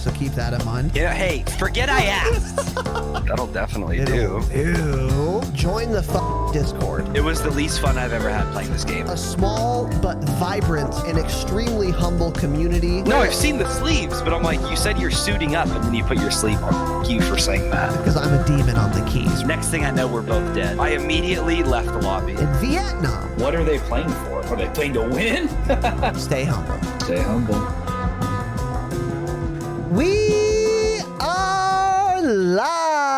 so keep that in mind. Yeah, hey, forget I asked. That'll definitely Ew. do. Join the Discord. It was the least fun I've ever had playing this game. A small but vibrant and extremely humble community. No, I've seen the sleeves, but I'm like, you said you're suiting up, and then you put your sleeve on. Thank you for saying that. Because I'm a demon on the keys. Next thing I know, we're both dead. I immediately left the lobby. In Vietnam. What are they playing for? Are they playing to win? Stay humble. Stay humble. We are live.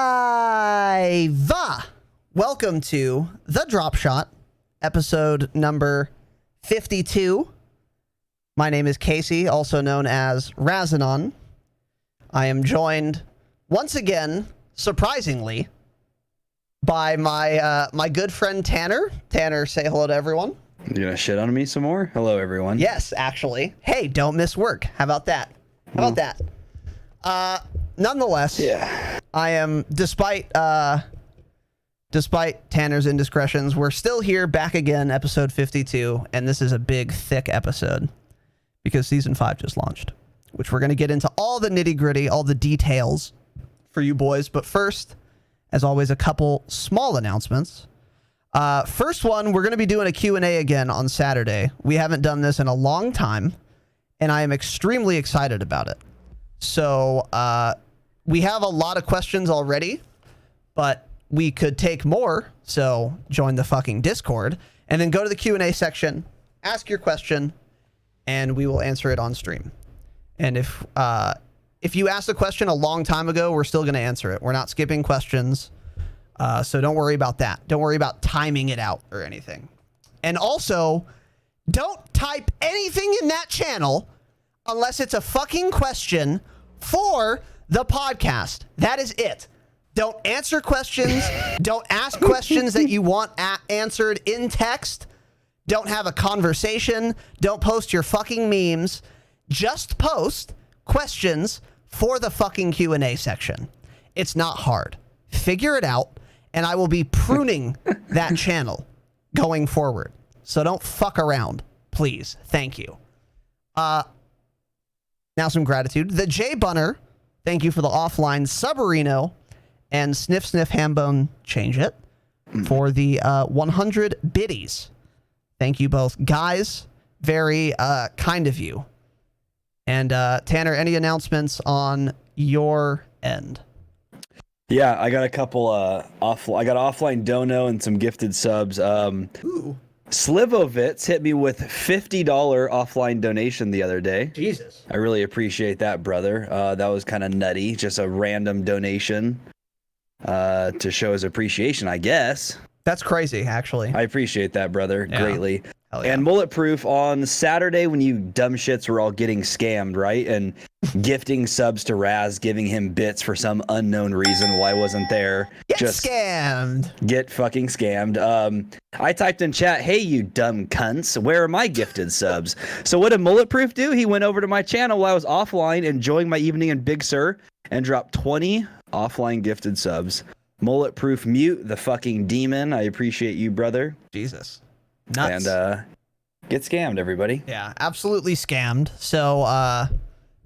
Welcome to the Dropshot, episode number 52. My name is Casey, also known as Razinon. I am joined once again, surprisingly, by my good friend Tanner. Tanner, say hello to everyone. You gonna shit on me some more? Hello, everyone. Yes, actually. Hey, don't miss work. How about that? How about that? Nonetheless, Yeah. I am, despite Tanner's indiscretions, we're still here, back again, episode 52, and this is a big, thick episode because season 5 just launched, which we're going to get into all the nitty-gritty, all the details for you boys. But first, as always, a couple small announcements. First one, we're going to be doing a Q&A again on Saturday. We haven't done this in a long time, and I am extremely excited about it. So we have a lot of questions already, but we could take more. So join the fucking Discord and then go to the Q&A section, ask your question, and we will answer it on stream. And if you asked a question a long time ago, we're still going to answer it. We're not skipping questions. So don't worry about that. Don't worry about timing it out or anything. And also, don't type anything in that channel unless it's a fucking question for the podcast. That is it. Don't answer questions. Don't ask questions that you want answered in text. Don't have a conversation. Don't post your fucking memes. Just post questions for the fucking Q&A section. It's not hard. Figure it out, and I will be pruning that channel going forward. So don't fuck around, please. Thank you. Now some gratitude. The J Bunner, thank you for the offline Subarino, and Sniff Sniff Hambone, change it, for the 100 biddies. Thank you both, guys. Very kind of you. And Tanner, any announcements on your end? Yeah, I got a couple I got offline dono and some gifted subs. Ooh. Slivovitz hit me with $50 offline donation the other day. Jesus. I really appreciate that, brother. That was kind of nutty. Just a random donation to show his appreciation, I guess. That's crazy, actually. I appreciate that, brother, greatly. Hell yeah. And Mulletproof, on Saturday when you dumb shits were all getting scammed, right? And gifting subs to Raz, giving him bits for some unknown reason while I wasn't there. Get scammed. Get fucking scammed. I typed in chat, hey, you dumb cunts, where are my gifted subs? So what did Mulletproof do? He went over to my channel while I was offline enjoying my evening in Big Sur and dropped 20 offline gifted subs. Mulletproof Mute, the fucking demon. I appreciate you, brother. Jesus. Nuts. And get scammed, everybody. Yeah, absolutely scammed. So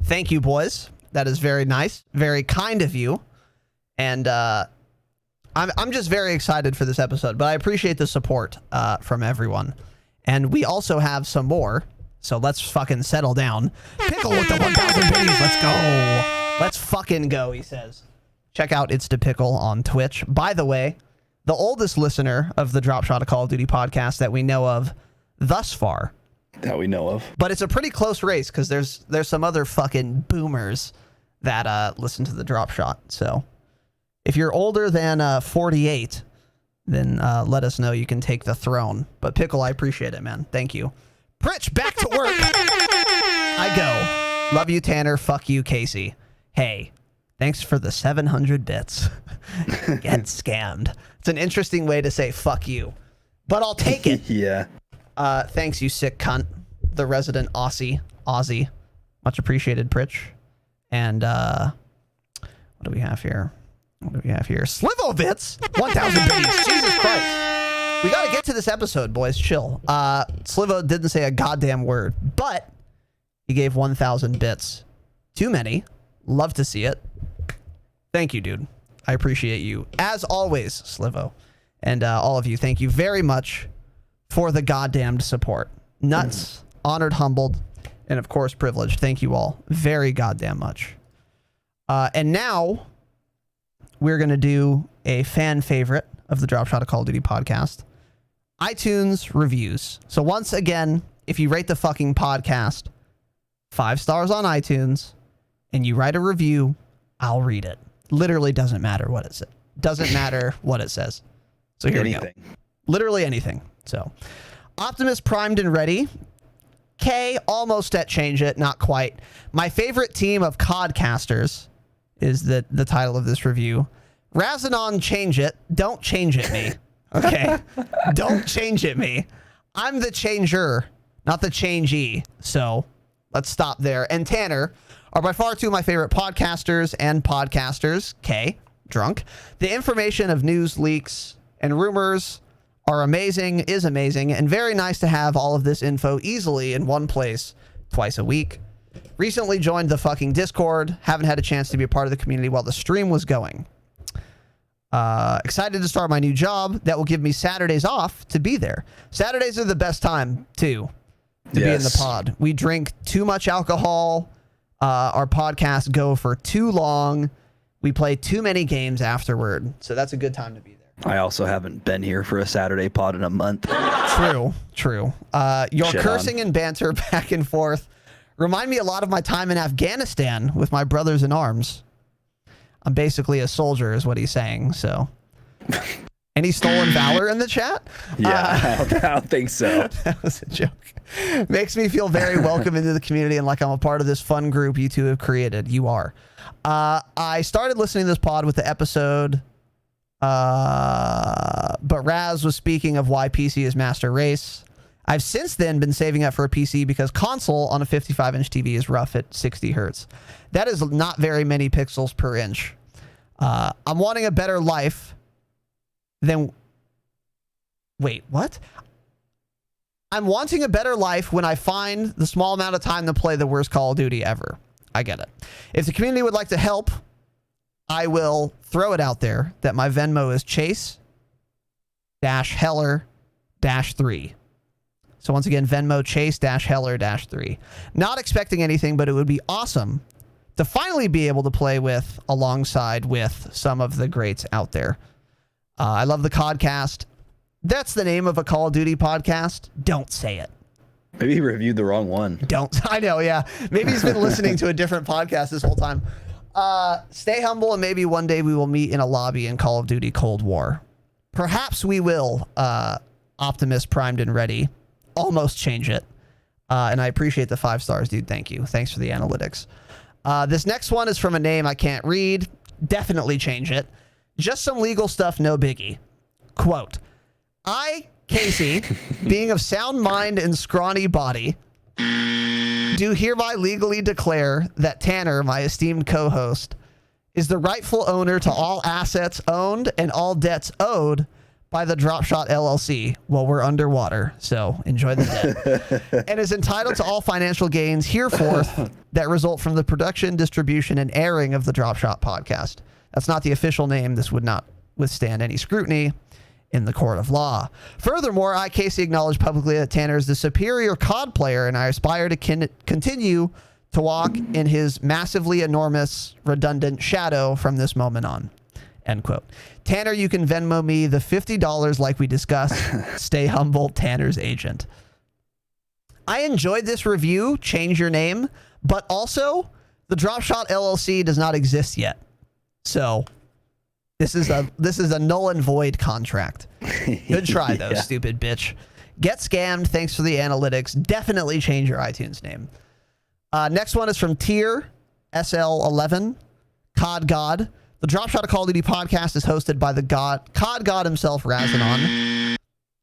thank you, boys. That is very nice. Very kind of you. And I'm just very excited for this episode, but I appreciate the support from everyone. And we also have some more, so let's fucking settle down. Pickle with the 1,000 biddies. Let's go. Let's fucking go, he says. Check out It's the Pickle on Twitch. By the way, the oldest listener of the Dropshot, a Call of Duty podcast that we know of thus far. That we know of. But it's a pretty close race because there's some other fucking boomers that listen to the Dropshot. So if you're older than 48, then let us know. You can take the throne. But Pickle, I appreciate it, man. Thank you. Pritch, back to work. I go. Love you, Tanner. Fuck you, Casey. Hey, thanks for the 700 bits. Get scammed. It's an interesting way to say fuck you, but I'll take it. Yeah. Thanks, you sick cunt. The resident Aussie. Much appreciated, Pritch. And what do we have here? Slivovitz, 1,000 biddies. Jesus Christ. We got to get to this episode, boys. Chill. Slivo didn't say a goddamn word, but he gave 1,000 bits. Too many. Love to see it. Thank you, dude. I appreciate you. As always, Slivo. And all of you, thank you very much for the goddamned support. Nuts, honored, humbled, and of course, privileged. Thank you all very goddamn much. And now we're going to do a fan favorite of the Dropshot of Call of Duty podcast, iTunes reviews. So once again, if you rate the fucking podcast 5 stars on iTunes and you write a review, I'll read it. Literally doesn't matter what it says. Doesn't matter what it says. So here we go. Literally anything. So Optimus primed and ready. K almost at change it, not quite. My favorite team of codcasters is the title of this review. Razinon change it. Don't change it me. Okay. Don't change it me. I'm the changer, not the changee. So let's stop there. And Tanner are by far 2 of my favorite podcasters and podcasters. K, drunk. The information of news leaks and rumors are amazing, and very nice to have all of this info easily in one place twice a week. Recently joined the fucking Discord. Haven't had a chance to be a part of the community while the stream was going. Excited to start my new job that will give me Saturdays off to be there. Saturdays are the best time, too, to be in the pod. We drink too much alcohol. Our podcasts go for too long. We play too many games afterward. So that's a good time to be there. I also haven't been here for a Saturday pod in a month. True. Your Shit cursing and banter back and forth remind me a lot of my time in Afghanistan with my brothers in arms. I'm basically a soldier is what he's saying. So any stolen valor in the chat? Yeah, I don't think so. That was a joke. Makes me feel very welcome into the community and like I'm a part of this fun group you two have created. You are. I started listening to this pod with the episode, but Raz was speaking of why PC is master race. I've since then been saving up for a PC because console on a 55-inch TV is rough at 60 hertz. That is not very many pixels per inch. I'm wanting a better life than... Wait, what? I'm wanting a better life when I find the small amount of time to play the worst Call of Duty ever. I get it. If the community would like to help, I will throw it out there that my Venmo is Chase-Heller-3. So once again, Venmo Chase-Heller-3. Not expecting anything, but it would be awesome to finally be able to play with alongside with some of the greats out there. I love the Codcast. That's the name of a Call of Duty podcast. Don't say it. Maybe he reviewed the wrong one. I know, yeah. Maybe he's been listening to a different podcast this whole time. Stay humble, and maybe one day we will meet in a lobby in Call of Duty Cold War. Perhaps we will, Optimus primed and ready. Almost change it. And I appreciate the 5 stars, dude. Thank you. Thanks for the analytics. This next one is from a name I can't read. Definitely change it. Just some legal stuff, no biggie. Quote, I, Casey, being of sound mind and scrawny body, do hereby legally declare that Tanner, my esteemed co-host, is the rightful owner to all assets owned and all debts owed by the Dropshot LLC while we're underwater. So enjoy the debt. And is entitled to all financial gains hereforth that result from the production, distribution, and airing of the Dropshot podcast. That's not the official name. This would not withstand any scrutiny in the court of law. Furthermore, I, Casey, acknowledge publicly that Tanner is the superior COD player, and I aspire to continue to walk in his massively enormous, redundant shadow from this moment on. End quote. Tanner, you can Venmo me the $50 like we discussed. Stay humble, Tanner's agent. I enjoyed this review, change your name, but also the Dropshot LLC does not exist yet. So this is a null and void contract. Good try though, stupid bitch. Get scammed. Thanks for the analytics. Definitely change your iTunes name. Next one is from Tier SL11 COD God. The Dropshot of Call of Duty podcast is hosted by the COD God himself, Razinon.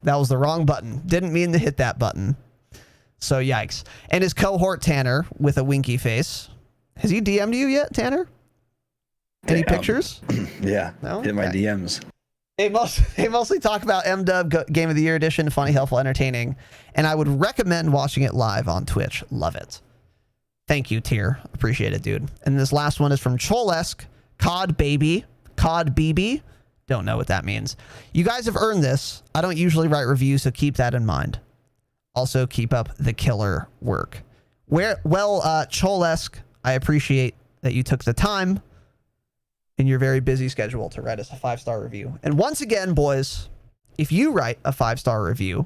That was the wrong button. Didn't mean to hit that button. So yikes. And his cohort Tanner with a winky face. Has he DM'd you yet, Tanner? Any pictures? Yeah. No? Hit my Okay. DMs. They mostly talk about MW Game of the Year edition, funny, helpful, entertaining, and I would recommend watching it live on Twitch. Love it. Thank you, tier. Appreciate it, dude. And this last one is from Cholesk, Cod BB. Don't know what that means. You guys have earned this. I don't usually write reviews, so keep that in mind. Also, keep up the killer work. Cholesk, I appreciate that you took the time in your very busy schedule to write us a 5-star review. And once again, boys, if you write a 5-star review,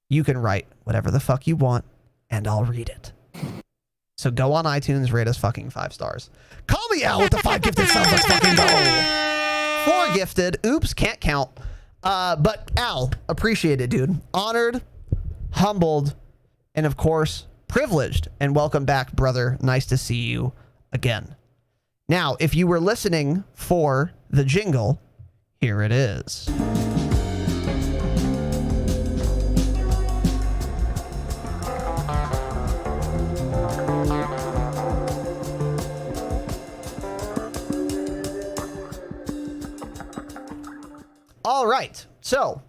you can write whatever the fuck you want, and I'll read it. So go on iTunes, rate us fucking 5 stars. Call me out with the 5 gifted subs. Let's fucking go. 4 gifted. Oops, can't count. But Al, appreciate it, dude. Honored, humbled, and of course, privileged. And welcome back, brother. Nice to see you again. Now, if you were listening for the jingle, here it is. All right. So,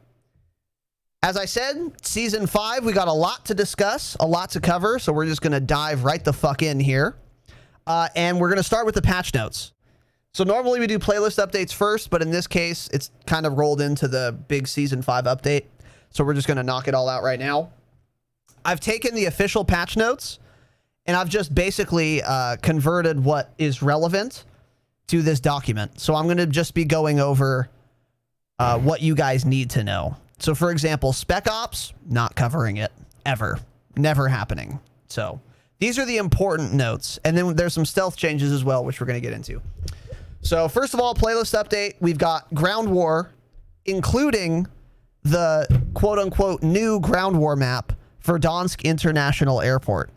as I said, season 5, we got a lot to discuss, a lot to cover. So we're just going to dive right the fuck in here. And we're going to start with the patch notes. So normally we do playlist updates first, but in this case, it's kind of rolled into the big season 5 update. So we're just going to knock it all out right now. I've taken the official patch notes and I've just basically converted what is relevant to this document. So I'm going to just be going over what you guys need to know. So for example, Spec Ops, not covering it ever, never happening. So these are the important notes. And then there's some stealth changes as well, which we're going to get into. So first of all, playlist update. We've got Ground War, including the quote unquote new Ground War map for Donsk International Airport.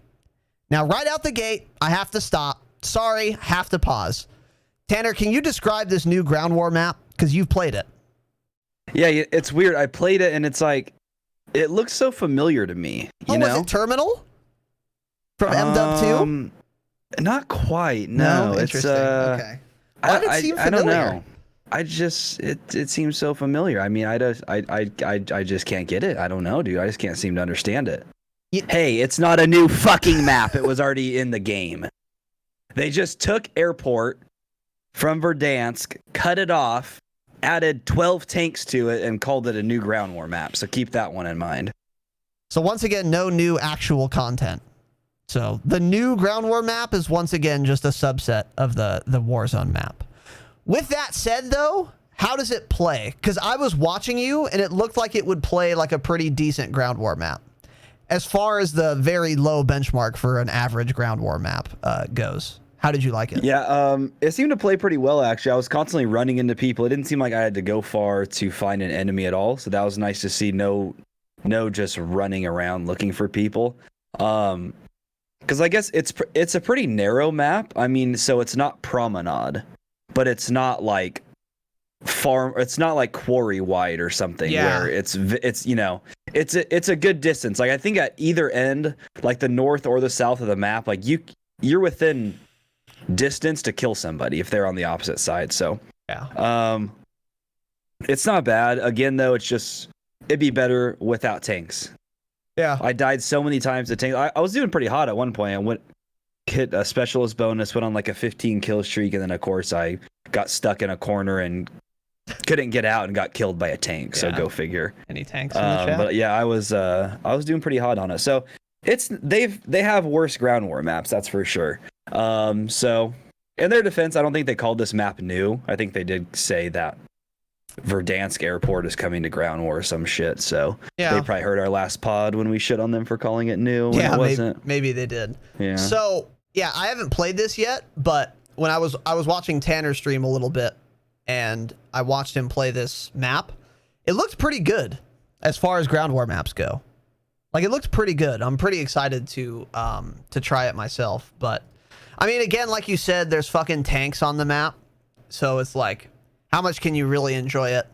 Now, right out the gate, I have to stop. Sorry, have to pause. Tanner, can you describe this new Ground War map? Because you've played it. Yeah, it's weird. I played it and it's like, it looks so familiar to me. You know? Was it Terminal? From MW2? Not quite. No, it's interesting. Okay. Why did it seem familiar? I don't know. I just it seems so familiar. I mean, I just can't get it. I don't know, dude. I just can't seem to understand it. Hey, it's not a new fucking map. It was already in the game. They just took airport from Verdansk, cut it off, added 12 tanks to it, and called it a new Ground War map. So keep that one in mind. So once again, no new actual content. So the new Ground War map is once again just a subset of the Warzone map. With that said, though, how does it play? Because I was watching you, and it looked like it would play like a pretty decent Ground War map, as far as the very low benchmark for an average Ground War map goes. How did you like it? Yeah, it seemed to play pretty well, actually. I was constantly running into people. It didn't seem like I had to go far to find an enemy at all. So that was nice to see. No just running around looking for people. Because I guess it's a pretty narrow map. I mean, so it's not promenade, but it's not like farm. It's not like quarry wide or something where it's you know, it's a good distance. Like I think at either end, like the north or the south of the map, like you're within distance to kill somebody if they're on the opposite side. So yeah, it's not bad. Again, though, it'd be better without tanks. Yeah, I died so many times to tanks. I was doing pretty hot at one point. I hit a specialist bonus, went on like a 15 kill streak, and then of course I got stuck in a corner and couldn't get out and got killed by a tank. So go figure. Any tanks in the chat? But yeah, I was doing pretty hot on it. So they have worse Ground War maps, that's for sure. So in their defense, I don't think they called this map new. I think they did say that Verdansk Airport is coming to Ground War or some shit. So they probably heard our last pod when we shit on them for calling it new. Yeah, it wasn't. Maybe they did. Yeah. So yeah, I haven't played this yet, but when I was watching Tanner stream a little bit, and I watched him play this map, it looked pretty good as far as Ground War maps go. Like it looked pretty good. I'm pretty excited to try it myself. But I mean, again, like you said, there's fucking tanks on the map, so it's like, how much can you really enjoy it?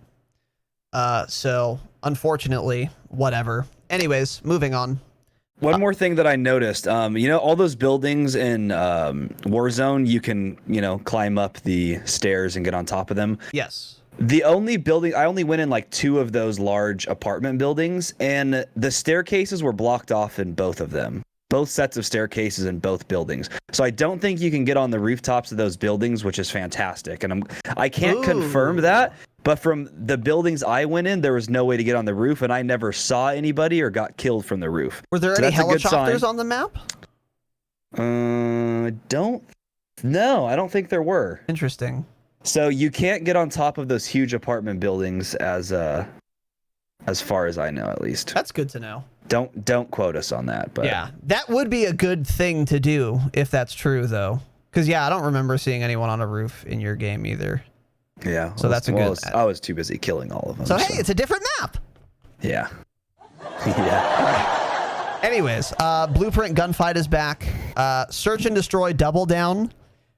So unfortunately, whatever. Anyways, moving on. One more thing that I noticed, you know, all those buildings in Warzone, you can, you know, climb up the stairs and get on top of them. Yes. The only building, I only went in like 2 of those large apartment buildings, and the staircases were blocked off in both of them. both sets of staircases in both buildings. So I don't think you can get on the rooftops of those buildings, which is fantastic. And I can't confirm that, but from the buildings I went in, there was no way to get on the roof, and I never saw anybody or got killed from the roof. Were there any helicopters on the map? I don't think there were. Interesting. So you can't get on top of those huge apartment buildings as far as I know, at least. That's good to know. Don't quote us on that, but yeah, that would be a good thing to do if that's true, though. Because I don't remember seeing anyone on a roof in your game either. Yeah. So that's a good. I was too busy killing all of them. So hey, it's a different map. Yeah. Yeah. Anyways, Blueprint Gunfight is back. Search and Destroy Double Down,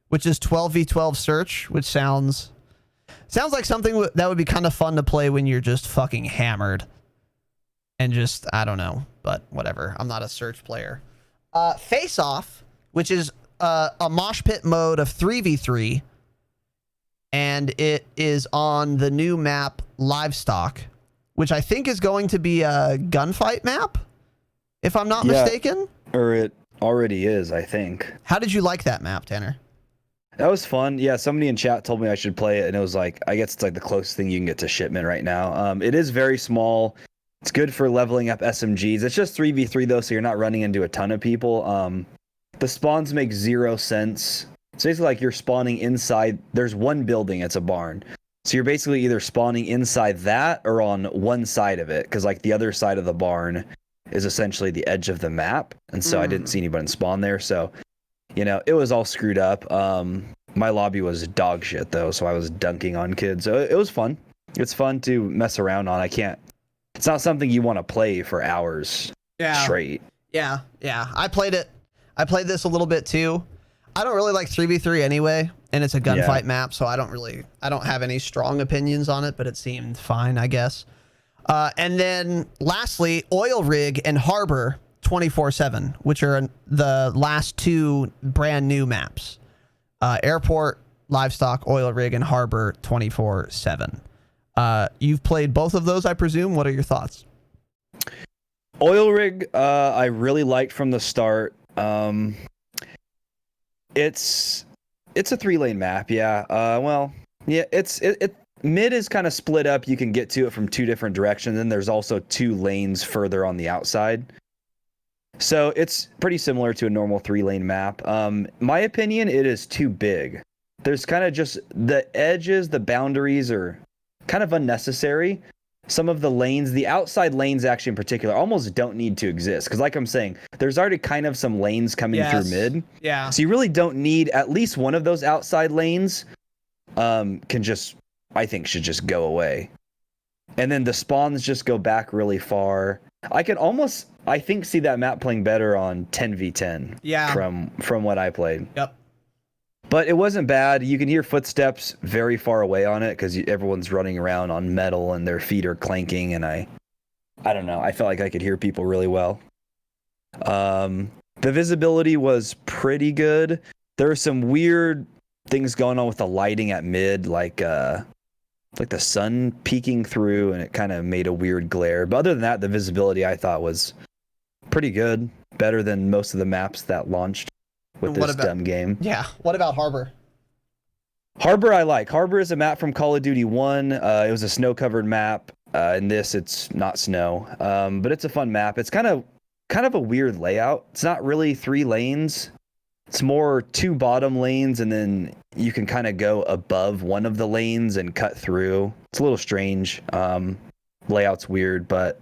which is 12v12 search, which sounds like something that would be kind of fun to play when you're just fucking hammered. And just, I don't know, but whatever. I'm not a search player. Face Off, which is a mosh pit mode of 3v3. And it is on the new map Livestock, which I think is going to be a gunfight map, if I'm not mistaken. Or it already is, I think. How did you like that map, Tanner? That was fun. Yeah, somebody in chat told me I should play it, and it was like, I guess it's like the closest thing you can get to shipment right now. It is very small. It's good for leveling up SMGs. It's just 3v3 though, so you're not running into a ton of people. The spawns make 0 sense. It's basically like you're spawning inside. There's one building, it's a barn. So you're basically either spawning inside that or on one side of it, because like the other side of the barn is essentially the edge of the map. And so I didn't see anybody spawn there. So, it was all screwed up. My lobby was dog shit though, so I was dunking on kids. So it was fun. It's fun to mess around on. It's not something you want to play for hours straight. Yeah. I played it. I played this a little bit too. I don't really like 3v3 anyway, and it's a gunfight map, so I don't have any strong opinions on it, but it seemed fine, I guess. And then lastly, Oil Rig and Harbor 24/7, which are the last two brand new maps. Airport, Livestock, Oil Rig, and Harbor 24/7. You've played both of those, I presume. What are your thoughts? Oil Rig, I really liked from the start. It's a 3-lane map, yeah. It mid is kind of split up. You can get to it from 2 different directions, and there's also 2 lanes further on the outside. So it's pretty similar to a normal 3-lane map. My opinion, it is too big. There's kind of just the edges, the boundaries are kind of unnecessary. Some of the lanes, the outside lanes actually in particular, almost don't need to exist. Because like I'm saying, there's already kind of some lanes coming through mid. Yeah. So you really don't need at least one of those outside lanes I think should just go away. And then the spawns just go back really far. I can almost, I think, see that map playing better on 10v10. Yeah. From what I played. Yep. But it wasn't bad. You can hear footsteps very far away on it because everyone's running around on metal and their feet are clanking. And I don't know. I felt like I could hear people really well. The visibility was pretty good. There were some weird things going on with the lighting at mid, like the sun peeking through, and it kind of made a weird glare. But other than that, the visibility I thought was pretty good. Better than most of the maps that launched with this dumb game. Yeah. What about Harbor? Harbor I like. Harbor is a map from Call of Duty 1. It was a snow-covered map. In this, it's not snow. But it's a fun map. It's kind of a weird layout. It's not really 3 lanes. It's more 2 bottom lanes, and then you can kind of go above one of the lanes and cut through. It's a little strange. Layout's weird, but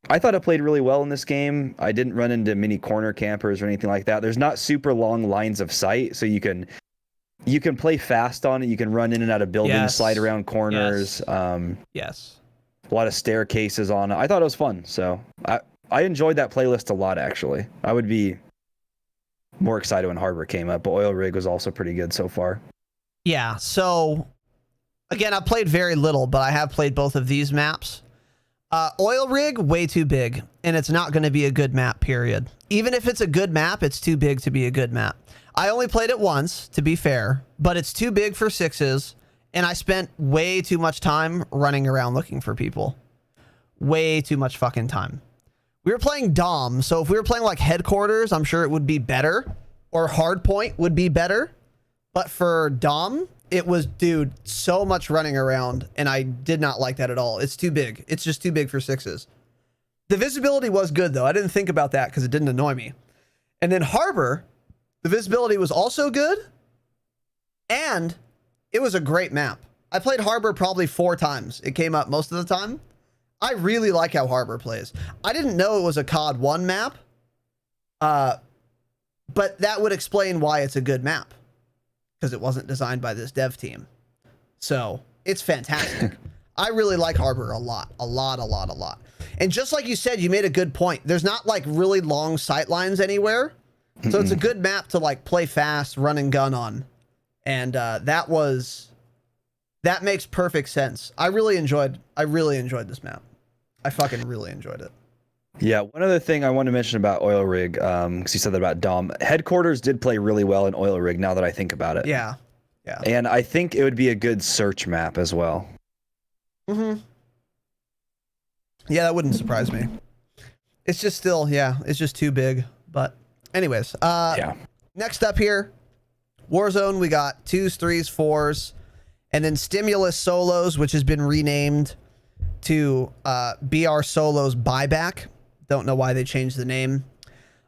I thought it played really well in this game. I didn't run into many corner campers or anything like that. There's not super long lines of sight, so you can play fast on it. You can run in and out of buildings, slide around corners. Yes. A lot of staircases on it. I thought it was fun, so I enjoyed that playlist a lot, actually. I would be more excited when Harbor came up, but Oil Rig was also pretty good so far. Yeah, so again, I played very little, but I have played both of these maps. Oil Rig, way too big, and it's not going to be a good map, period. Even if it's a good map, it's too big to be a good map. I only played it once, to be fair, but it's too big for 6s, and I spent way too much time running around looking for people. Way too much fucking time. We were playing Dom, so if we were playing like Headquarters, I'm sure it would be better, or Hardpoint would be better. But for Dom, it was, dude, so much running around, and I did not like that at all. It's too big. It's just too big for sixes. The visibility was good, though. I didn't think about that because it didn't annoy me. And then Harbor, the visibility was also good, and it was a great map. I played Harbor probably 4 times. It came up most of the time. I really like how Harbor plays. I didn't know it was a COD 1 map, but that would explain why it's a good map, because it wasn't designed by this dev team. So it's fantastic. I really like Harbor a lot. And just like you said, you made a good point. There's not like really long sight lines anywhere. So it's a good map to like play fast, run and gun on. And that makes perfect sense. I really enjoyed this map. I fucking really enjoyed it. Yeah, one other thing I want to mention about Oil Rig, because you said that about Dom. Headquarters did play really well in Oil Rig, now that I think about it. Yeah. And I think it would be a good search map as well. Yeah, that wouldn't surprise me. It's just still, it's just too big. But anyways, next up here, Warzone, we got 2s, 3s, 4s, and then Stimulus Solos, which has been renamed to BR Solos Buyback. Don't know why they changed the name.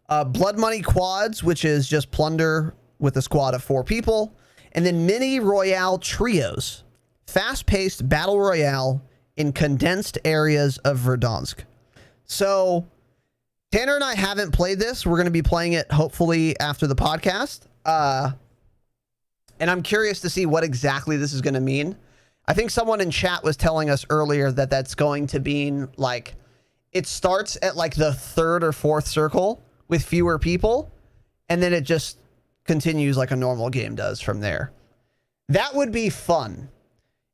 Blood Money Quads, which is just plunder with a squad of 4 people. And then Mini Royale Trios. Fast-paced battle royale in condensed areas of Verdansk. So Tanner and I haven't played this. We're going to be playing it hopefully after the podcast. And I'm curious to see what exactly this is going to mean. I think someone in chat was telling us earlier that that's going to mean like it starts at like the 3rd or 4th circle with fewer people, and then it just continues like a normal game does from there. That would be fun.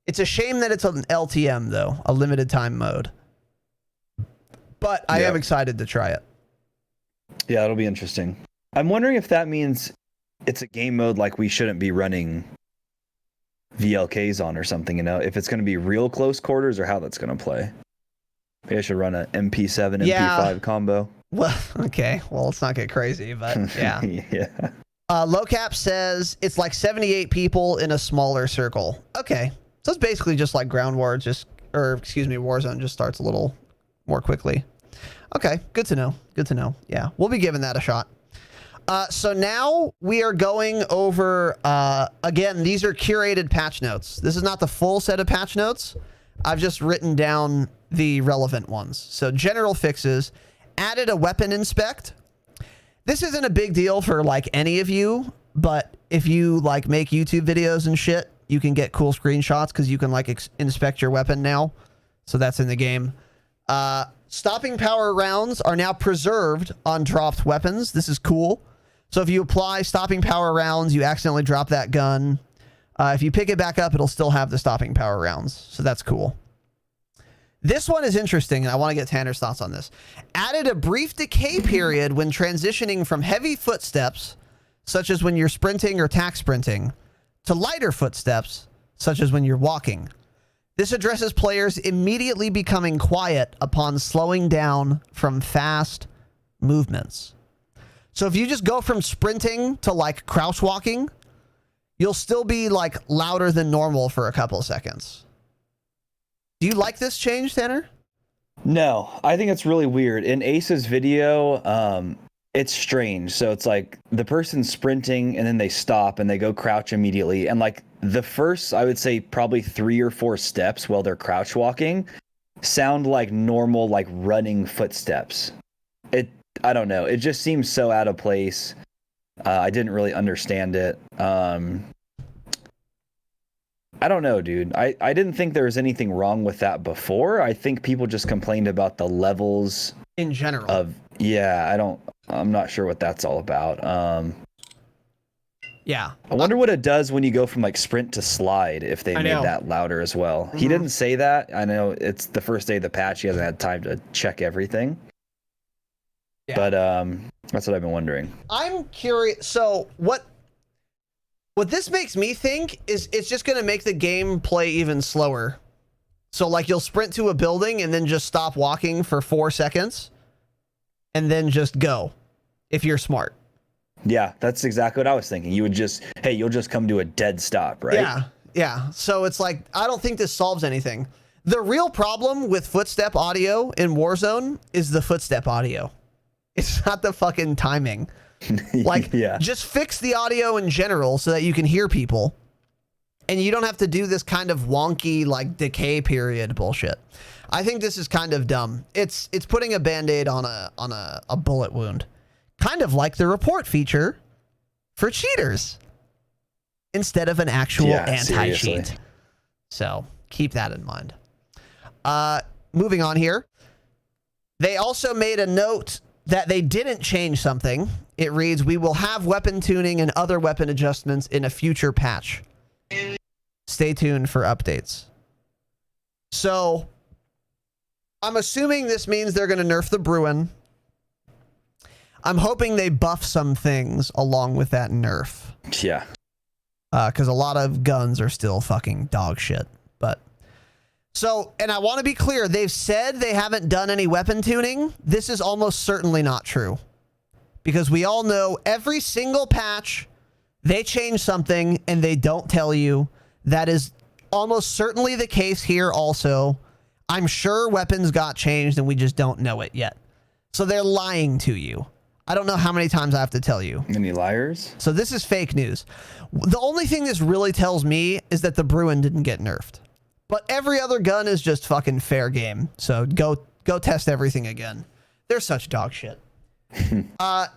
It's a shame that it's an LTM though, a limited time mode. But I am excited to try it. Yeah, it'll be interesting. I'm wondering if that means it's a game mode like we shouldn't be running VLKs on or something, you know, if it's going to be real close quarters or how that's going to play. Maybe I should run a MP7, MP5 combo. Well, okay. Well, let's not get crazy, but yeah. Yeah. Lowcap says it's like 78 people in a smaller circle. Okay. So it's basically just like Ground War, Warzone just starts a little more quickly. Okay. Good to know. Good to know. Yeah. We'll be giving that a shot. So now we are going over, again, these are curated patch notes. This is not the full set of patch notes. I've just written down the relevant ones. So general fixes, added a weapon inspect. This isn't a big deal for like any of you, but if you like make YouTube videos and shit, you can get cool screenshots because you can like inspect your weapon now. So that's in the game. Stopping power rounds are now preserved on dropped weapons. This is cool. So if you apply stopping power rounds, you accidentally drop that gun. If you pick it back up, it'll still have the stopping power rounds. So that's cool. This one is interesting, and I want to get Tanner's thoughts on this. Added a brief decay period when transitioning from heavy footsteps, such as when you're sprinting or tack sprinting, to lighter footsteps, such as when you're walking. This addresses players immediately becoming quiet upon slowing down from fast movements. So if you just go from sprinting to like crouch walking, you'll still be like louder than normal for a couple of seconds. Do you like this change, Tanner? No, I think it's really weird. In Ace's video, it's strange. So it's like the person's sprinting and then they stop and they go crouch immediately. And like the first, I would say probably 3 or 4 steps while they're crouch walking sound like normal, like running footsteps. I don't know. It just seems so out of place. I didn't really understand it. I don't know, dude. I didn't think there was anything wrong with that before. I think people just complained about the levels in general. I'm not sure what that's all about. Yeah. I wonder what it does when you go from like sprint to slide, if they made that louder as well. Mm-hmm. He didn't say that. I know it's the first day of the patch. He hasn't had time to check everything. Yeah. But that's what I've been wondering. I'm curious. So what this makes me think is it's just going to make the game play even slower. So like you'll sprint to a building and then just stop walking for 4 seconds. and then just go if you're smart. Yeah, that's exactly what I was thinking. You would just, hey, you'll just come to a dead stop, right? Yeah, yeah. So it's like, I don't think this solves anything. The real problem with footstep audio in Warzone is the footstep audio. It's not the fucking timing. Like, yeah. just fix the audio in general so that you can hear people. And you don't have to do this kind of wonky, like, decay period bullshit. I think this is kind of dumb. It's putting a Band-Aid on a bullet wound. Kind of like the report feature for cheaters instead of an actual anti-cheat. Seriously. So keep that in mind. Moving on here. They also made a note that they didn't change something. It reads, "We will have weapon tuning and other weapon adjustments in a future patch. Stay tuned for updates." So I'm assuming this means they're going to nerf the Bruin. I'm hoping they buff some things along with that nerf. Yeah. Because a lot of guns are still fucking dog shit. But so, and I want to be clear, they've said they haven't done any weapon tuning. This is almost certainly not true. Because we all know every single patch, they change something and they don't tell you. That is almost certainly the case here also. I'm sure weapons got changed and we just don't know it yet. So they're lying to you. I don't know how many times I have to tell you. Any liars? So this is fake news. The only thing this really tells me is that the Bruin didn't get nerfed. But every other gun is just fucking fair game. So go test everything again. They're such dog shit.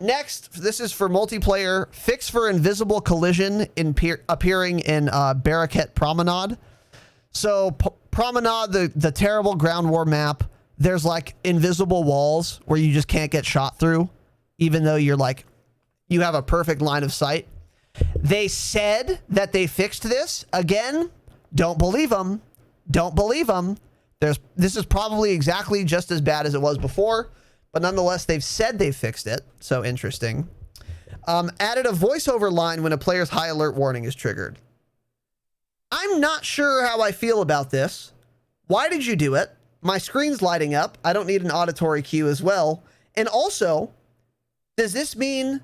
Next, this is for multiplayer. Fix for invisible collision appearing in Barraquette Promenade. So Promenade, the terrible ground war map, there's like invisible walls where you just can't get shot through, even though you're like, you have a perfect line of sight. They said that they fixed this. Again, don't believe them. Don't believe them. This is probably exactly just as bad as it was before, but nonetheless, they've said they fixed it. So interesting. Added a voiceover line when a player's high alert warning is triggered. I'm not sure how I feel about this. Why did you do it? My screen's lighting up. I don't need an auditory cue as well. And also, does this mean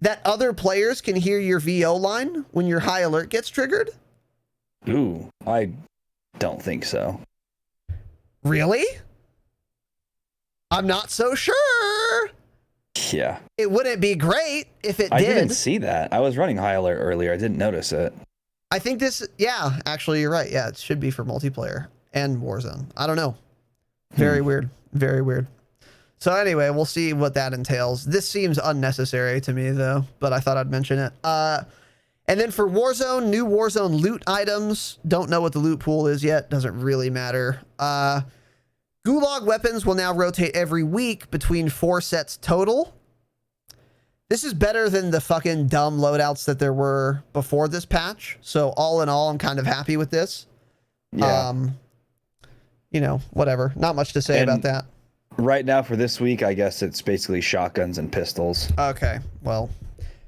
that other players can hear your VO line when your high alert gets triggered? Ooh, I don't think so. Really? I'm not so sure. Yeah. It wouldn't be great if it I did. didn't see that. I was running high alert earlier. I didn't notice it. I think this, yeah, actually you're right. Yeah, it should be for multiplayer and Warzone. I don't know. Very weird. Very weird. So anyway, we'll see what that entails. This seems unnecessary to me though, but I thought I'd mention it. And then for Warzone, new Warzone loot items. Don't know what the loot pool is yet. Doesn't really matter. Gulag weapons will now rotate every week between 4 sets total. This is better than the fucking dumb loadouts that there were before this patch. So all in all, I'm kind of happy with this. Yeah. You know, whatever. Not much to say about that. Right now for this week, I guess it's basically shotguns and pistols. Okay, well,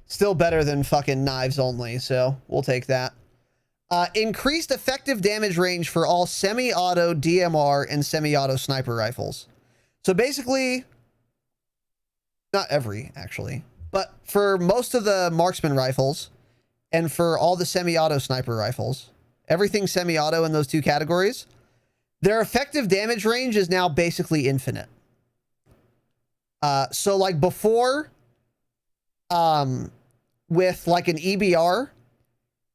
still better than fucking knives only, so we'll take that. Increased effective damage range for all semi-auto DMR and semi-auto sniper rifles. So basically, not every, actually, but for most of the marksman rifles and for all the semi-auto sniper rifles, everything semi-auto in those two categories, their effective damage range is now basically infinite. So like before, with like an EBR,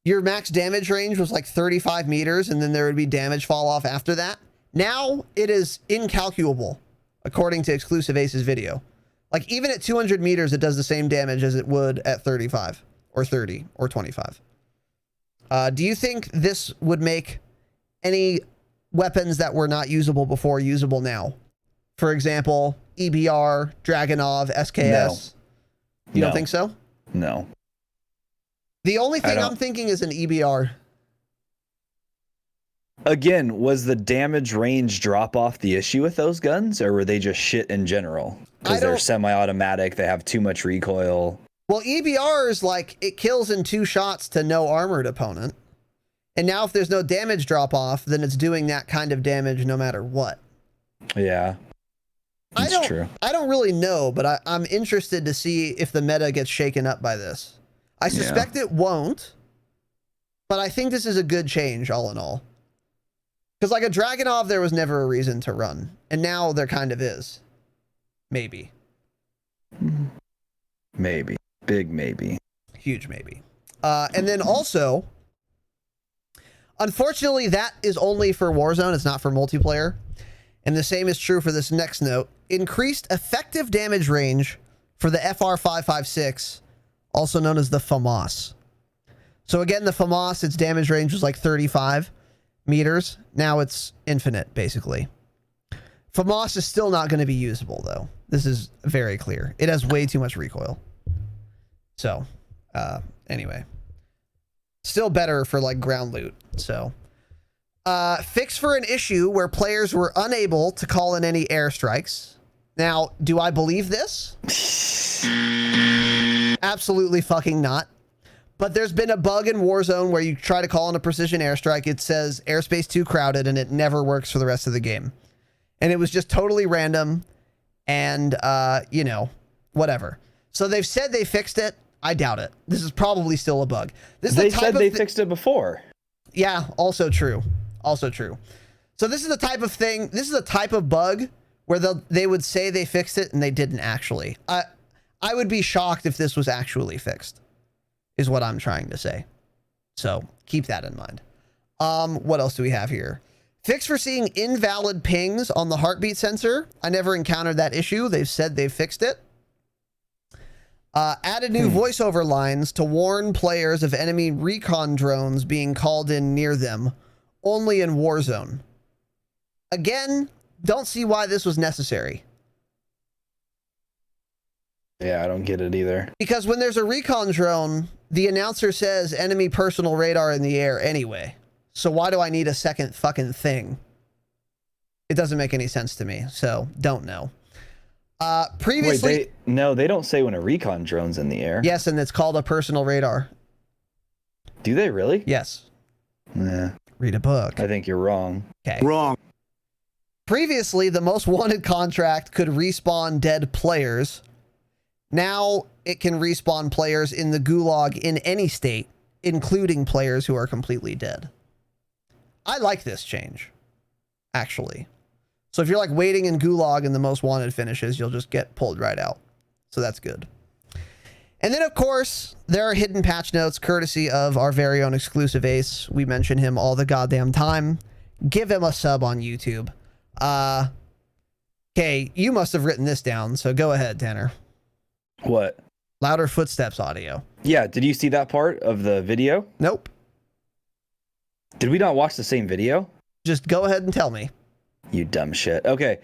your max damage range was like 35 meters and then there would be damage fall off after that. Now it is incalculable, according to Exclusive Ace's video. Like even at 200 meters, it does the same damage as it would at 35 or 30 or 25. Do you think this would make any weapons that were not usable before usable now? For example, EBR, Dragunov, SKS. No. You don't think so? No. The only thing I'm thinking is an EBR. Again, was the damage range drop off the issue with those guns, or were they just shit in general? Because they're semi-automatic, they have too much recoil. Well, EBR is like, it kills in 2 shots to no armored opponent. And now if there's no damage drop off, then it's doing that kind of damage no matter what. Yeah. That's true. I don't really know, but I'm interested to see if the meta gets shaken up by this. I suspect it won't, but I think this is a good change all in all. Because like a Dragunov, there was never a reason to run, and now there kind of is. Maybe. Maybe. Big maybe. Huge maybe. And then also, unfortunately, that is only for Warzone. It's not for multiplayer. And the same is true for this next note. Increased effective damage range for the FR556, also known as the FAMAS. So again, the FAMAS, its damage range was like 35 meters. Now it's infinite, basically. FAMAS is still not going to be usable, though. This is very clear. It has way too much recoil. So, anyway. Still better for, like, ground loot. So, fix for an issue where players were unable to call in any airstrikes. Now, do I believe this? Absolutely fucking not. But there's been a bug in Warzone where you try to call in a precision airstrike. It says airspace too crowded, and it never works for the rest of the game. And it was just totally random. And, you know, whatever. So they've said they fixed it. I doubt it. This is probably still a bug. This is They said they fixed it before. Yeah, also true. Also true. So this is the type of thing, this is a type of bug where they would say they fixed it and they didn't actually. I would be shocked if this was actually fixed, is what I'm trying to say. So keep that in mind. What else do we have here? Fix for seeing invalid pings on the heartbeat sensor. I never encountered that issue. They've said they've fixed it. Added new voiceover lines to warn players of enemy recon drones being called in near them, only in Warzone. Again, don't see why this was necessary. Yeah, I don't get it either. Because when there's a recon drone, the announcer says enemy personal radar in the air anyway. So why do I need a second fucking thing? It doesn't make any sense to me. So don't know. Previously, Wait, they don't say when a recon drone's in the air. yes, and it's called a personal radar. Do they really? Yes. Nah, Read a book. I think you're wrong. Okay. Wrong. Previously, the most wanted contract could respawn dead players. Now it can respawn players in the gulag in any state, including players who are completely dead. I like this change, actually. So if you're like waiting in gulag and the most wanted finishes, you'll just get pulled right out. So that's good. And then, of course, there are hidden patch notes courtesy of our very own exclusive ace. We mention him all the goddamn time. Give him a sub on YouTube. Okay, you must have written this down, so go ahead, Tanner. What? Louder footsteps audio. Yeah, did you see that part of the video? Nope. Did we not watch the same video? Just go ahead and tell me. You dumb shit. Okay,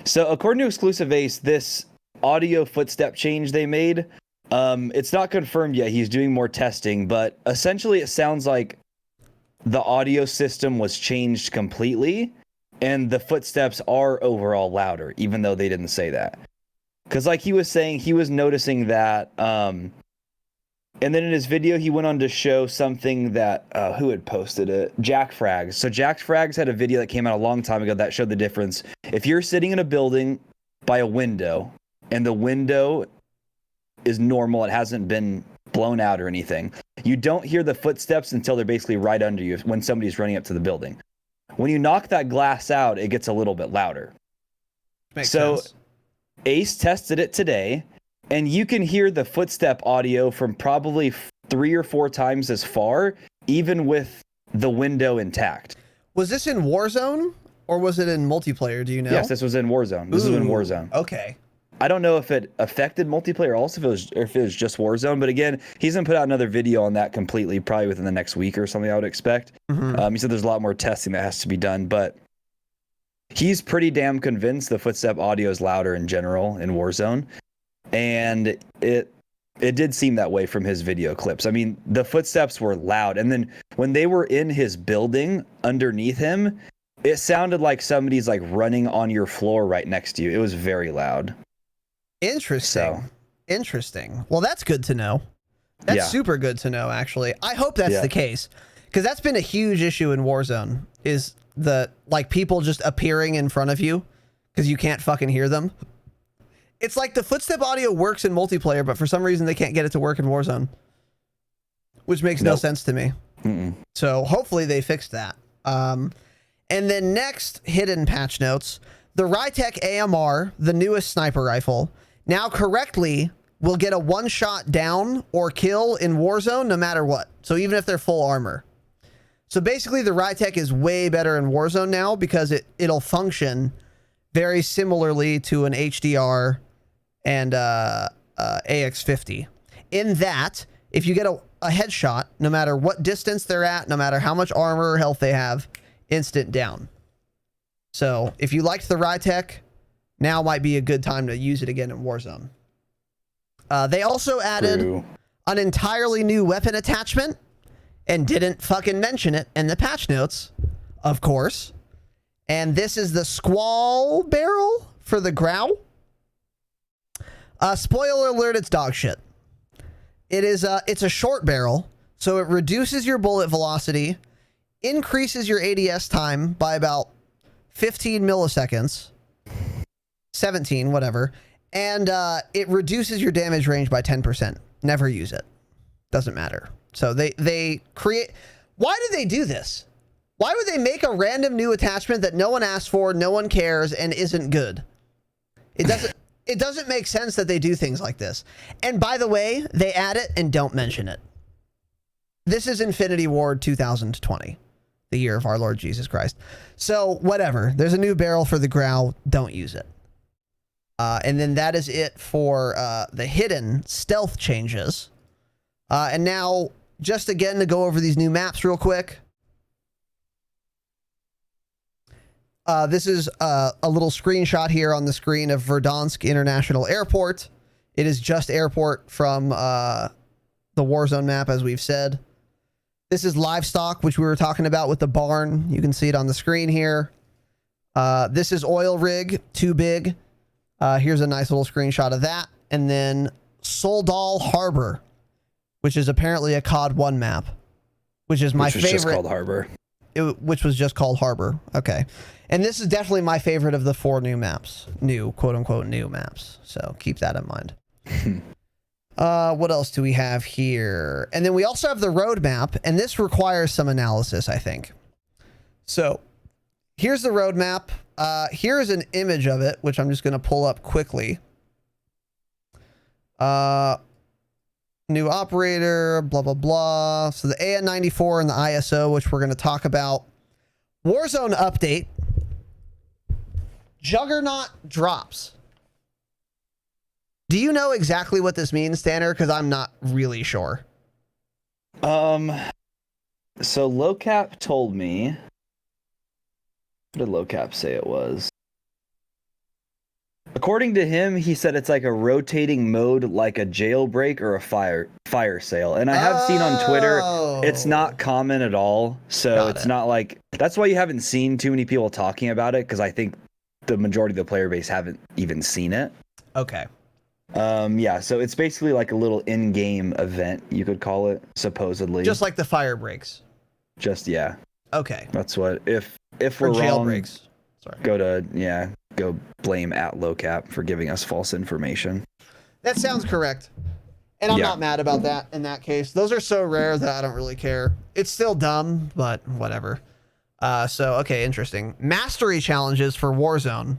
so according to Exclusive Ace, this audio footstep change they made, it's not confirmed yet. He's doing more testing, but essentially it sounds like the audio system was changed completely, and the footsteps are overall louder, even though they didn't say that. Because like he was saying, he was noticing that, and then in his video, he went on to show something that, who had posted it? Jack Frags. So Jack Frags had a video that came out a long time ago that showed the difference. If you're sitting in a building by a window, and the window is normal, it hasn't been blown out or anything, you don't hear the footsteps until they're basically right under you when somebody's running up to the building. When you knock that glass out, it gets a little bit louder. Makes sense. Ace tested it today, and you can hear the footstep audio from probably 3 or 4 times as far, even with the window intact. Was this in Warzone or was it in multiplayer? Do you know? Yes, this was in Warzone. This is in Warzone. Okay. I don't know if it affected multiplayer also, if it was just Warzone, but again, he's gonna put out another video on that completely, probably within the next week or something, I would expect. He said there's a lot more testing that has to be done, but he's pretty damn convinced the footstep audio is louder in general in Warzone. And it did seem that way from his video clips. I mean, the footsteps were loud. And then when they were in his building underneath him, it sounded like somebody's like running on your floor right next to you. It was very loud. Interesting. Interesting. Well, that's good to know. That's super good to know, actually. I hope that's the case. Because that's been a huge issue in Warzone, is the like people just appearing in front of you because you can't fucking hear them. It's like the footstep audio works in multiplayer, but for some reason they can't get it to work in Warzone, which makes no sense to me. So hopefully they fixed that. And then next, hidden patch notes. The Rytech AMR, the newest sniper rifle, now correctly will get a one-shot down or kill in Warzone no matter what. So even if they're full armor. So basically the Rytech is way better in Warzone now because it'll function very similarly to an HDR and AX50. In that, if you get a headshot, no matter what distance they're at, no matter how much armor or health they have, instant down. So if you liked the Rytech, now might be a good time to use it again in Warzone. They also added an entirely new weapon attachment and didn't fucking mention it in the patch notes, of course. And this is the Squall Barrel for the Growl. Spoiler alert, it's dog shit. It's a short barrel, so it reduces your bullet velocity, increases your ADS time by about 15 milliseconds, 17, whatever, and it reduces your damage range by 10%. Never use it. Doesn't matter. So they create... Why do they do this? Why would they make a random new attachment that no one asked for, no one cares, and isn't good? It doesn't make sense that they do things like this. And by the way, they add it and don't mention it. This is Infinity Ward 2020, the year of our Lord Jesus Christ. So whatever. There's a new barrel for the Growl. Don't use it. And then that is it for the hidden stealth changes. And now, just again to go over these new maps real quick. This is a little screenshot here on the screen of Verdansk International Airport. It is just airport from the Warzone map, as we've said. This is livestock, which we were talking about with the barn. You can see it on the screen here. This is oil rig, too big. Here's a nice little screenshot of that. And then Soldal Harbor, which is apparently a COD 1 map, which is my favorite. Just called Harbor. Which was just called Harbor. Okay. And this is definitely my favorite of the 4 new maps. New, quote unquote, new maps. So keep that in mind. What else do we have here? And then we also have the roadmap, and this requires some analysis, I think. So here's the roadmap. Here is an image of it, which I'm just going to pull up quickly. New operator, blah, blah, blah. So the AN94 and the ISO, which we're going to talk about. Warzone update. Juggernaut drops. Do you know exactly what this means, Tanner? Because I'm not really sure. So Locap told me. What did Locap say it was? According to him, he said it's like a rotating mode, like a jailbreak or a fire sale. And I have seen on Twitter, it's not common at all. So it's not like, that's why you haven't seen too many people talking about it, because I think the majority of the player base haven't even seen it. Okay. Yeah, so it's basically like a little in-game event, you could call it, supposedly. Just like the fire breaks. Just, yeah. Okay. That's what, if or we're wrong, jailbreaks. Sorry. Go blame at Locap for giving us false information. That sounds correct. And I'm not mad about that in that case. Those are so rare that I don't really care. It's still dumb, but whatever. Okay, interesting. Mastery challenges for Warzone,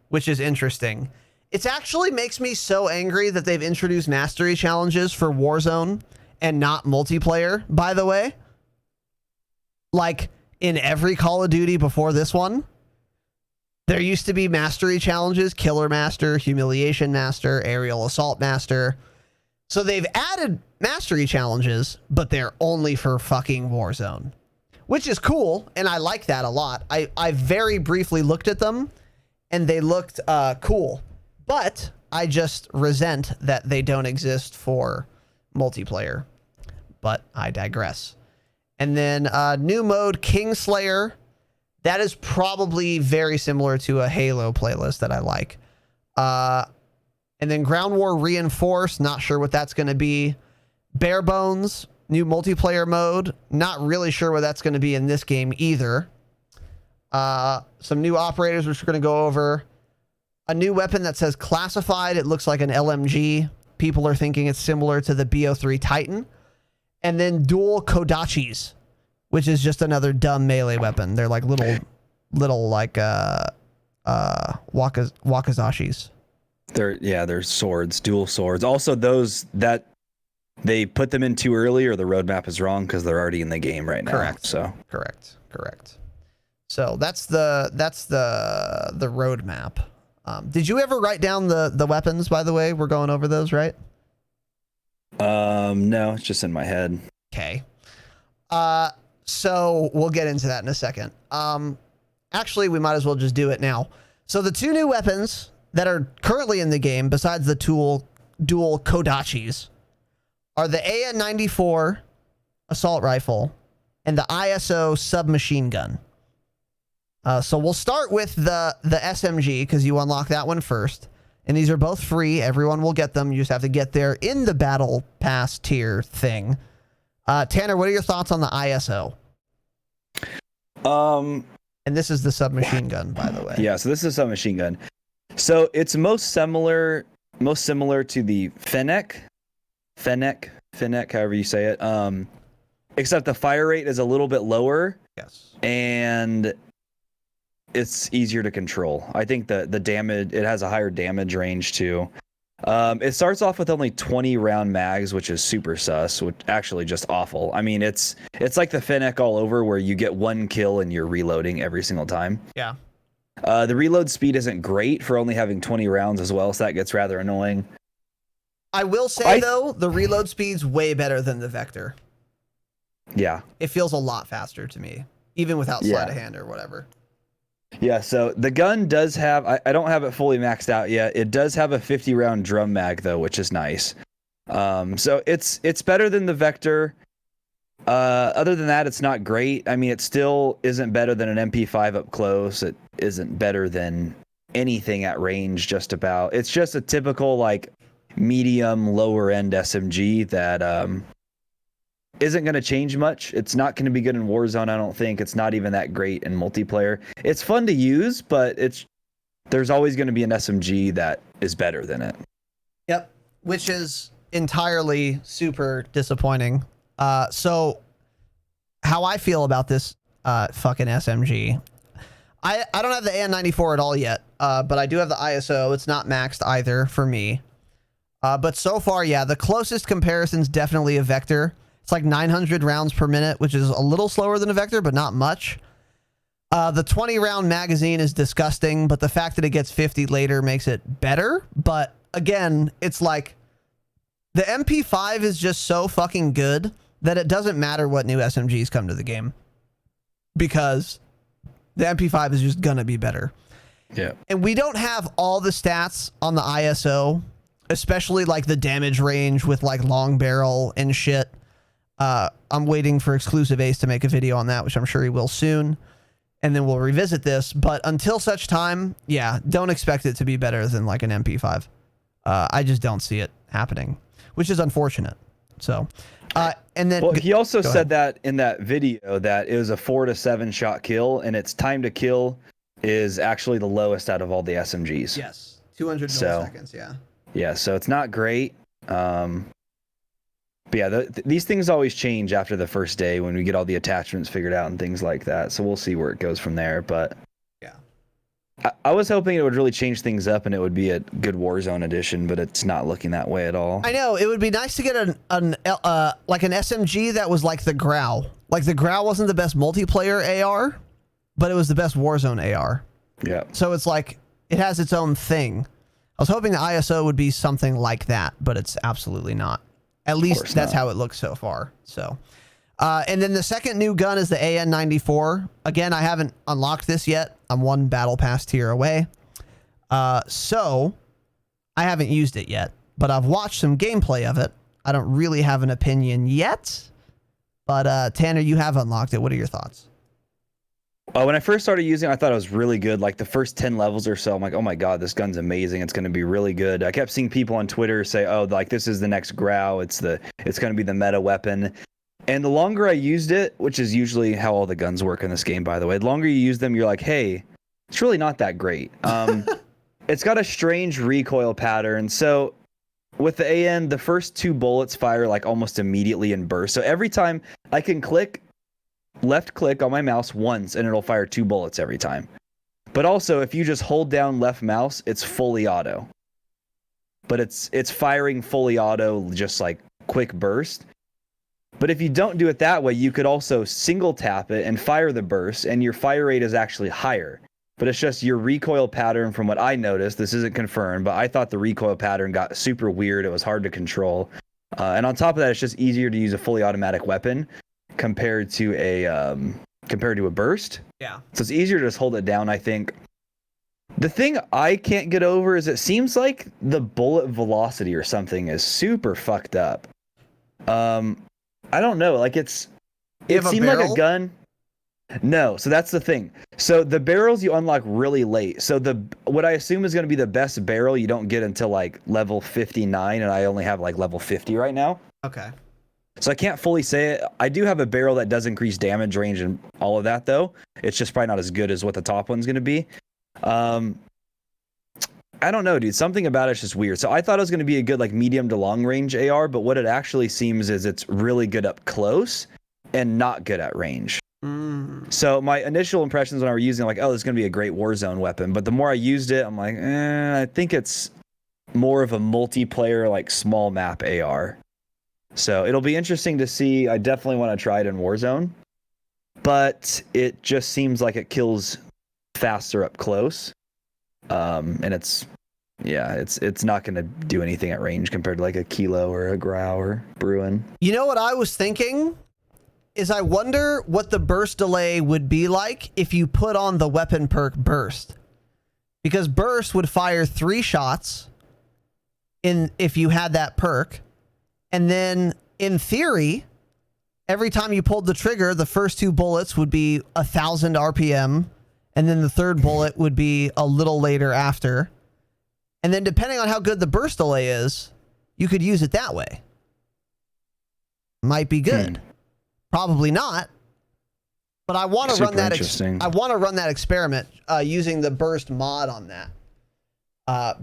which is interesting. It actually makes me so angry that they've introduced mastery challenges for Warzone and not multiplayer, by the way. Like, in every Call of Duty before this one, there used to be mastery challenges, Killer Master, Humiliation Master, Aerial Assault Master. So they've added mastery challenges, but they're only for fucking Warzone, which is cool, and I like that a lot. I very briefly looked at them, and they looked cool, but I just resent that they don't exist for multiplayer, but I digress. And then new mode, Kingslayer. That is probably very similar to a Halo playlist that I like. And then Ground War Reinforced, not sure what that's going to be. Bare Bones, new multiplayer mode. Not really sure what that's going to be in this game either. Some new operators, which we're going to go over. A new weapon that says classified. It looks like an LMG. People are thinking it's similar to the BO3 Titan. And then dual Kodachis, which is just another dumb melee weapon. They're like little like wakazashis. They're swords, dual swords. Also, those that they put them in too early, or the roadmap is wrong because they're already in the game right now. Correct. So correct. So that's the roadmap. Did you ever write down the weapons? By the way, we're going over those, right? No, it's just in my head. Okay. So we'll get into that in a second. Actually, we might as well just do it now. So the two new weapons that are currently in the game, besides the dual Kodachis, are the AN-94 assault rifle and the ISO submachine gun. So we'll start with the SMG because you unlock that one first. And these are both free. Everyone will get them. You just have to get there in the battle pass tier thing. Tanner, what are your thoughts on the ISO? And this is the submachine gun, by the way. Yeah, so this is a submachine gun. So it's most similar to the Fennec, however you say it. Except the fire rate is a little bit lower. Yes. And it's easier to control. I think the damage, it has a higher damage range too. It starts off with only 20 round mags, which is super sus, which actually just awful. I mean, it's like the Fennec all over, where you get one kill and you're reloading every single time. Yeah. The reload speed isn't great for only having 20 rounds as well, so that gets rather annoying. I will say, though, the reload speed's way better than the Vector. Yeah. It feels a lot faster to me, even without sleight of hand or whatever. Yeah, so the gun does have, I don't have it fully maxed out yet. It does have a 50 round drum mag though, which is nice. So it's better than the Vector. Other than that, it's not great. I mean, it still isn't better than an MP5 up close. It isn't better than anything at range, just about. It's just a typical like medium lower end SMG that isn't going to change much. It's not going to be good in Warzone, I don't think. It's not even that great in multiplayer. It's fun to use, but there's always going to be an SMG that is better than it. Yep, which is entirely super disappointing. So how I feel about this fucking SMG, I don't have the AN-94 at all yet, but I do have the ISO. It's not maxed either for me. But so far, yeah, the closest comparison's definitely a Vector. It's like 900 rounds per minute, which is a little slower than a Vector, but not much. The 20 round magazine is disgusting, but the fact that it gets 50 later makes it better. But again, it's like the MP5 is just so fucking good that it doesn't matter what new SMGs come to the game, because the MP5 is just gonna be better. Yeah. And we don't have all the stats on the ISO, especially like the damage range with like long barrel and shit. I'm waiting for Exclusive Ace to make a video on that, which I'm sure he will soon. And then we'll revisit this. But until such time, yeah, don't expect it to be better than like an MP5. I just don't see it happening, which is unfortunate. So, and then... Well, he also said that in that video that it was a 4 to 7 shot kill, and its time to kill is actually the lowest out of all the SMGs. Yes, 200 milliseconds, yeah. Yeah, so it's not great. But yeah, these things always change after the first day when we get all the attachments figured out and things like that. So we'll see where it goes from there. But yeah, I was hoping it would really change things up and it would be a good Warzone edition, but it's not looking that way at all. I know, it would be nice to get like an SMG that was like the Grau. Like the Grau wasn't the best multiplayer AR, but it was the best Warzone AR. Yeah. So it's like it has its own thing. I was hoping the ISO would be something like that, but it's absolutely not. At least that's how it looks so far. So, and then the second new gun is the AN-94. Again, I haven't unlocked this yet. I'm one battle pass tier away. So I haven't used it yet, but I've watched some gameplay of it. I don't really have an opinion yet, but Tanner, you have unlocked it. What are your thoughts? When I first started using it, I thought it was really good. Like the first 10 levels or so, I'm like, oh my God, this gun's amazing. It's going to be really good. I kept seeing people on Twitter say, oh, like this is the next Grau. It's going to be the meta weapon. And the longer I used it, which is usually how all the guns work in this game, by the way, the longer you use them, you're like, hey, it's really not that great. it's got a strange recoil pattern. So with the AN, the first 2 bullets fire like almost immediately in burst. So every time I can left click on my mouse once and it'll fire 2 bullets every time. But also if you just hold down left mouse, it's fully auto. But it's firing fully auto, just like quick burst. But if you don't do it that way, you could also single tap it and fire the burst, and your fire rate is actually higher. But it's just your recoil pattern, from what I noticed, this isn't confirmed, but I thought the recoil pattern got super weird. It was hard to control. And on top of that, it's just easier to use a fully automatic weapon compared to a burst. Yeah. So it's easier to just hold it down, I think. The thing I can't get over is it seems like the bullet velocity or something is super fucked up. I don't know. Like it seemed like a gun. No, so that's the thing. So the barrels you unlock really late. So what I assume is going to be the best barrel you don't get until like level 59, and I only have like level 50 right now. Okay. So I can't fully say it. I do have a barrel that does increase damage range and all of that, though. It's just probably not as good as what the top one's going to be. I don't know, dude. Something about it's just weird. So I thought it was going to be a good like medium to long range AR, but what it actually seems is it's really good up close and not good at range. So my initial impressions when I were using it, like, oh, this is going to be a great Warzone weapon. But the more I used it, I'm like, I think it's more of a multiplayer, like small map AR. So it'll be interesting to see. I definitely want to try it in Warzone, but it just seems like it kills faster up close. And it's not going to do anything at range compared to like a Kilo or a Grau or Bruin. You know what I was thinking? Is I wonder what the burst delay would be like if you put on the weapon perk burst. Because burst would fire 3 shots if you had that perk. And then in theory, every time you pulled the trigger, the first 2 bullets would be 1,000 RPM. And then the third bullet would be a little later after. And then depending on how good the burst delay is, you could use it that way. Might be good. Probably not. But I want to run that. I want to run that experiment using the burst mod on that.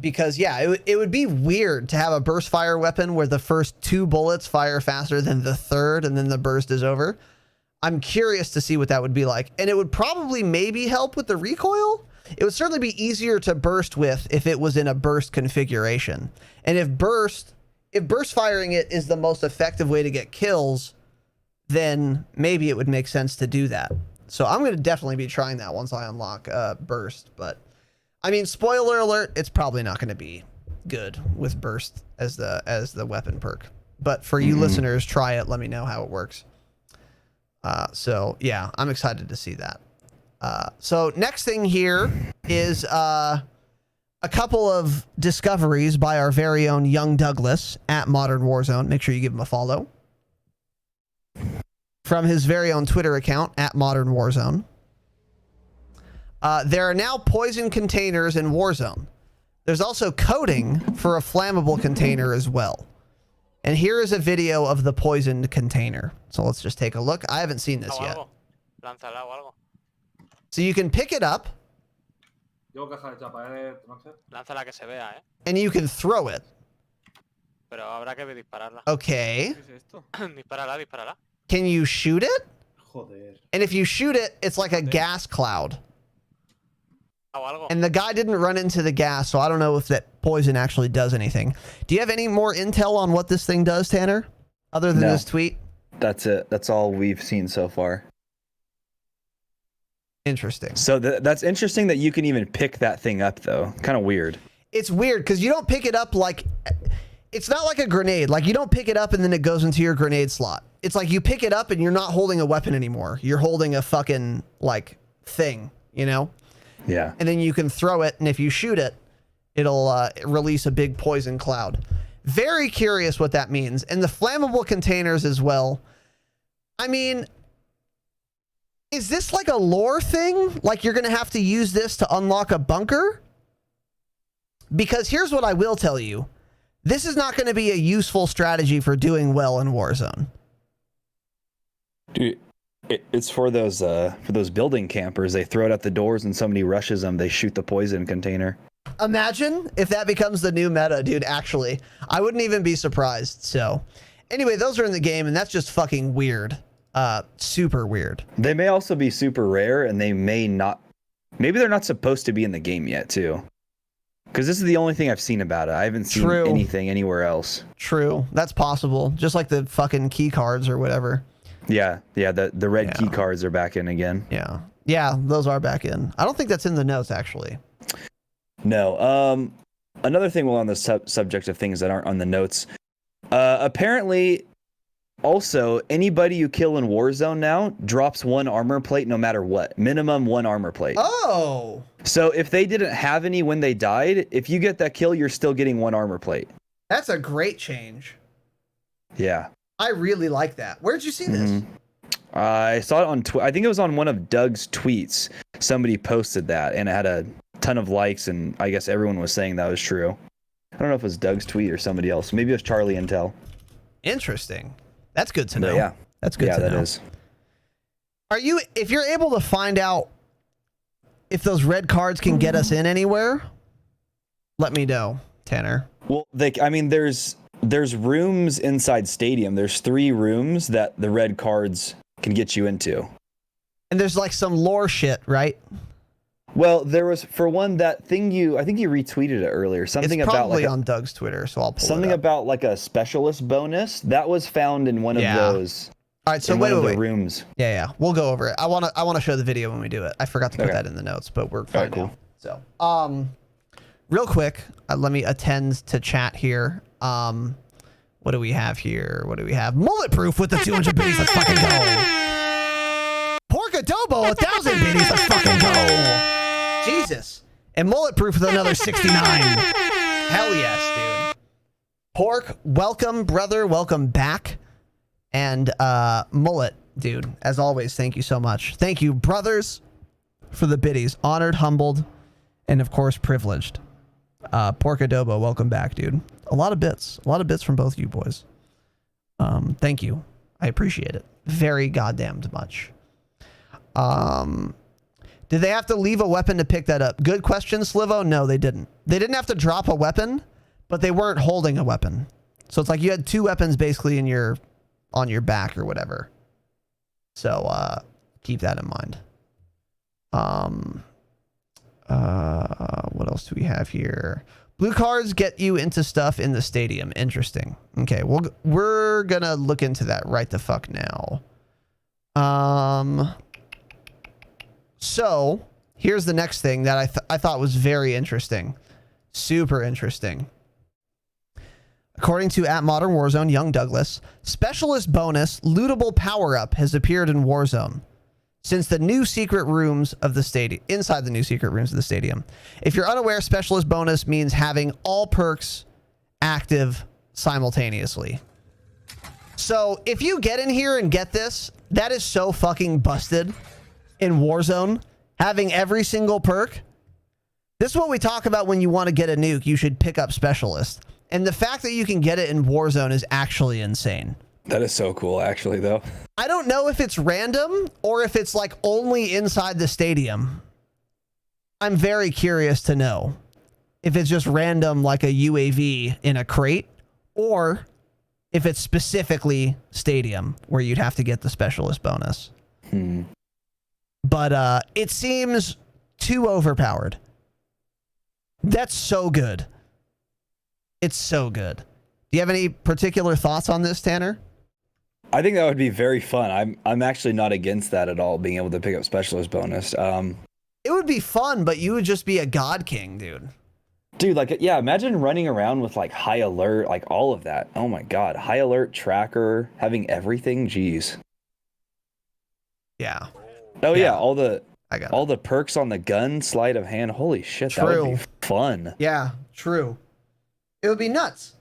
Because yeah, it would be weird to have a burst fire weapon where the first 2 bullets fire faster than the third, and then the burst is over. I'm curious to see what that would be like, and it would probably maybe help with the recoil. It would certainly be easier to burst with if it was in a burst configuration, and if burst firing it is the most effective way to get kills, then maybe it would make sense to do that. So I'm going to definitely be trying that once I unlock burst. But I mean, spoiler alert, it's probably not going to be good with burst as the weapon perk. But for you listeners, try it. Let me know how it works. So yeah, I'm excited to see that. So next thing here is a couple of discoveries by our very own Young Douglas at Modern Warzone. Make sure you give him a follow. From his very own Twitter account at Modern Warzone. There are now poison containers in Warzone. There's also coding for a flammable container as well. And here is a video of the poisoned container. So let's just take a look. I haven't seen this yet. So you can pick it up. And you can throw it. Okay. Can you shoot it? And if you shoot it, it's like a gas cloud. And the guy didn't run into the gas, so I don't know if that poison actually does anything. Do you have any more intel on what this thing does, Tanner? Other than this tweet? That's it. That's all we've seen so far. Interesting. So that's interesting that you can even pick that thing up, though. Kind of weird. It's weird because you don't pick it up like... It's not like a grenade. Like, you don't pick it up and then it goes into your grenade slot. It's like you pick it up and you're not holding a weapon anymore. You're holding a fucking, like, thing, you know? Yeah. And then you can throw it, and if you shoot it, it'll release a big poison cloud. Very curious what that means. And the flammable containers as well. I mean, is this like a lore thing? Like you're going to have to use this to unlock a bunker? Because here's what I will tell you. This is not going to be a useful strategy for doing well in Warzone. Dude, it's for those building campers. They throw it at the doors and somebody rushes them. They shoot the poison container. Imagine if that becomes the new meta, dude. Actually, I wouldn't even be surprised. So anyway, those are in the game, and that's just fucking weird. Super weird. They may also be super rare, and they may not. Maybe they're not supposed to be in the game yet, too. Because this is the only thing I've seen about it. I haven't seen anything anywhere else. True. That's possible. Just like the fucking key cards or whatever. Yeah. The red key cards are back in again. Yeah. Yeah, those are back in. I don't think that's in the notes, actually. No. Another thing while on the subject of things that aren't on the notes. Apparently, also, anybody you kill in Warzone now drops 1 armor plate no matter what. Minimum 1 armor plate. Oh! So if they didn't have any when they died, if you get that kill, you're still getting 1 armor plate. That's a great change. Yeah. I really like that. Where'd you see this? I saw it on I think it was on one of Doug's tweets. Somebody posted that, and it had a ton of likes, and I guess everyone was saying that was true. I don't know if it was Doug's tweet or somebody else. Maybe it was Charlie Intel. Interesting. That's good to know. But yeah. That's good to know. Yeah, that is. If you're able to find out if those red cards can get us in anywhere, let me know, Tanner. Well, there's rooms inside Stadium. There's 3 rooms that the red cards can get you into. And there's like some lore shit, right? Well, there was, for one, that thing I think you retweeted it earlier. Something it's about probably on Doug's Twitter, so I'll pull something it up. about like a specialist bonus that was found in one of those. All right, so wait. Rooms. Yeah, we'll go over it. I want to show the video when we do it. I forgot to put that in the notes, but we're fine now. So, real quick, let me attend to chat here. What do we have here? What do we have? Mullet proof with the 200 biddies. Let's fucking go. Pork adobo, 1,000 biddies. Let's fucking go. Jesus. And mullet proof with another 69. Hell yes, dude. Pork, welcome, brother. Welcome back. And mullet, dude, as always, thank you so much. Thank you, brothers, for the biddies. Honored, humbled, and of course, privileged. Pork adobo, welcome back, dude. A lot of bits from both you boys. Thank you. I appreciate it very goddamned much. Did they have to leave a weapon to pick that up? Good question, Slivo. No, they didn't. They didn't have to drop a weapon, but they weren't holding a weapon. So it's like you had 2 weapons basically on your back or whatever. So keep that in mind. What else do we have here? Blue cards get you into stuff in the stadium. Interesting. Okay, we're gonna look into that right the fuck now. So here's the next thing that I thought was very interesting. Super interesting. According to @Modern Warzone, Young Douglas, specialist bonus lootable power-up has appeared in Warzone since the new secret rooms of the stadium, inside the new secret rooms of the stadium. If you're unaware, specialist bonus means having all perks active simultaneously. So if you get in here and get this, that is so fucking busted in Warzone, having every single perk. This is what we talk about when you want to get a nuke. You should pick up specialist. And the fact that you can get it in Warzone is actually insane. That is so cool, actually, though. I don't know if it's random or if it's like only inside the stadium. I'm very curious to know if it's just random like a UAV in a crate or if it's specifically stadium where you'd have to get the specialist bonus. But it seems too overpowered. That's so good. It's so good. Do you have any particular thoughts on this, Tanner? I think that would be very fun. I'm actually not against that at all, being able to pick up specialist bonus. It would be fun, but you would just be a god king, dude. Dude, like, yeah, imagine running around with like high alert, like all of that. Oh my God. High alert, tracker, having everything. Jeez. Yeah. Oh yeah. All the perks on the gun, sleight of hand. Holy shit. True. That would be fun. Yeah, true. It would be nuts.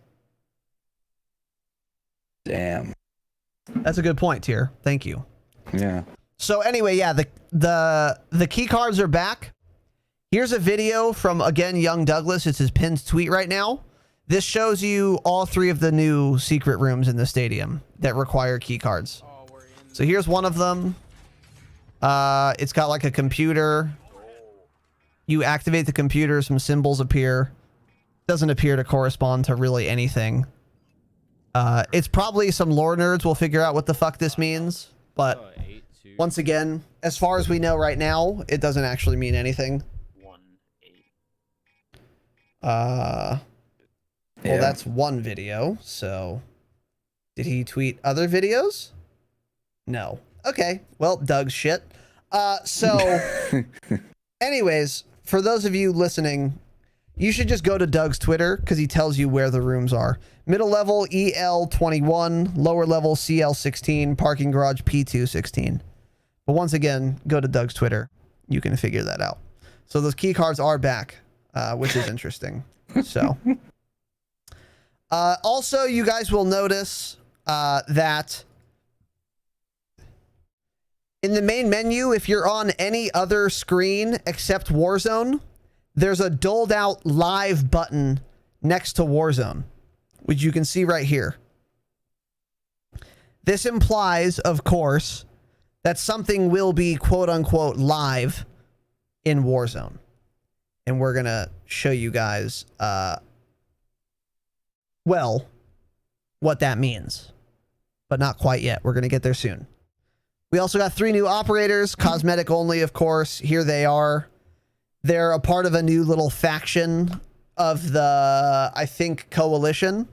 Damn. That's a good point, Tier. Thank you. Yeah. So anyway, yeah, the key cards are back. Here's a video from, again, Young Douglas. It's his pinned tweet right now. This shows you all 3 of the new secret rooms in the stadium that require key cards. So here's one of them. It's got like a computer. You activate the computer, some symbols appear. Doesn't appear to correspond to really anything. It's probably some lore nerds will figure out what the fuck this means, but once again, as far as we know right now, it doesn't actually mean anything. Well, that's one video, so did he tweet other videos? No. Okay, well, Doug's shit. So anyways, for those of you listening, you should just go to Doug's Twitter because he tells you where the rooms are. Middle level EL21, lower level CL16, parking garage P216. But once again, go to Doug's Twitter. You can figure that out. So those key cards are back, which is interesting. So, also, you guys will notice that in the main menu, if you're on any other screen except Warzone, there's a doled out live button next to Warzone, which you can see right here. This implies, of course, that something will be quote unquote live in Warzone. And we're going to show you guys, well, what that means. But not quite yet. We're going to get there soon. We also got 3 new operators, cosmetic only, of course. Here they are. They're a part of a new little faction of the, I think, coalition.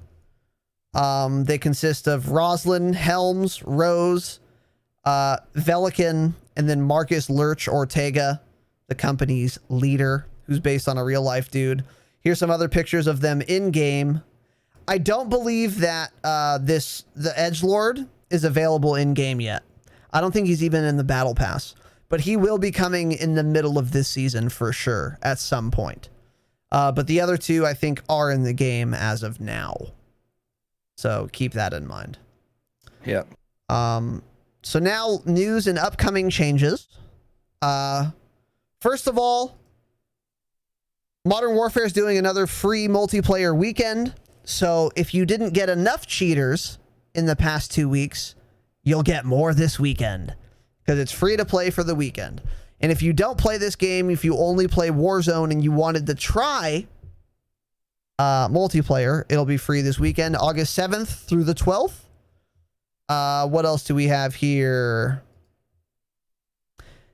They consist of Roslyn, Helms, Rose, Velikan, and then Marcus Lurch Ortega, the company's leader, who's based on a real life dude. Here's some other pictures of them in game. I don't believe that the Edgelord is available in game yet. I don't think he's even in the battle pass, but he will be coming in the middle of this season for sure at some point. But the other 2 I think are in the game as of now. So keep that in mind. Yep. So now news and upcoming changes. First of all, Modern Warfare is doing another free multiplayer weekend. So if you didn't get enough cheaters in the past 2 weeks, you'll get more this weekend because it's free to play for the weekend. And if you don't play this game, if you only play Warzone and you wanted to try multiplayer, it'll be free this weekend, August 7th through the 12th. What else do we have here?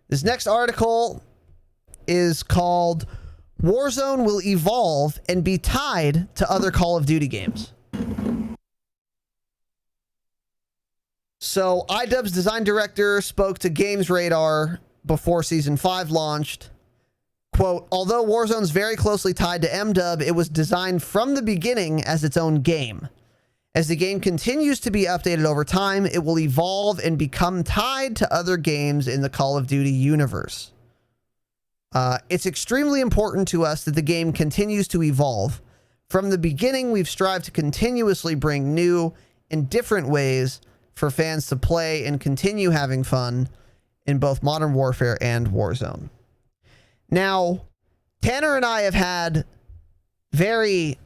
This next article is called Warzone Will Evolve and Be Tied to Other Call of Duty Games. So iDubbbz's design director spoke to Games Radar before Season 5 launched. Quote, although Warzone's very closely tied to MDub, it was designed from the beginning as its own game. As the game continues to be updated over time, it will evolve and become tied to other games in the Call of Duty universe. It's extremely important to us that the game continues to evolve. From the beginning, we've strived to continuously bring new and different ways for fans to play and continue having fun in both Modern Warfare and Warzone. Now, Tanner and I have had very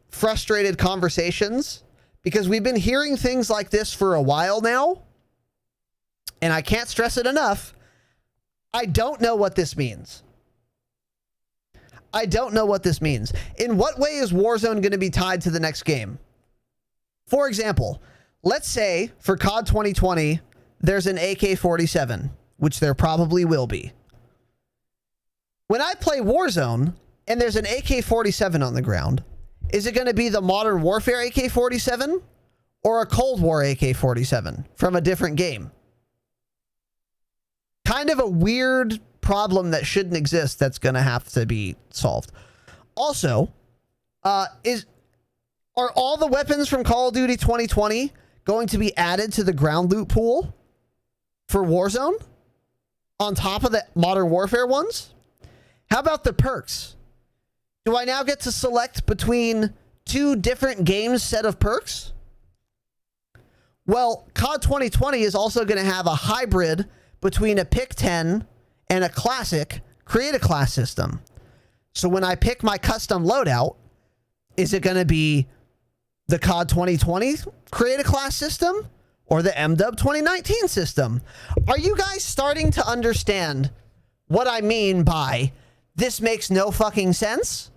frustrated conversations because we've been hearing things like this for a while now, and I can't stress it enough. I don't know what this means. I don't know what this means. In what way is Warzone going to be tied to the next game? For example, let's say for COD 2020, there's an AK-47, which there probably will be. When I play Warzone and there's an AK-47 on the ground, is it going to be the Modern Warfare AK-47 or a Cold War AK-47 from a different game? Kind of a weird problem that shouldn't exist that's going to have to be solved. Also, are all the weapons from Call of Duty 2020 going to be added to the ground loot pool for Warzone on top of the Modern Warfare ones? How about the perks? Do I now get to select between 2 different games set of perks? Well, COD 2020 is also going to have a hybrid between a pick 10 and a classic create a class system. So when I pick my custom loadout, is it going to be the COD 2020 create a class system or the MDub 2019 system? Are you guys starting to understand what I mean by this makes no fucking sense?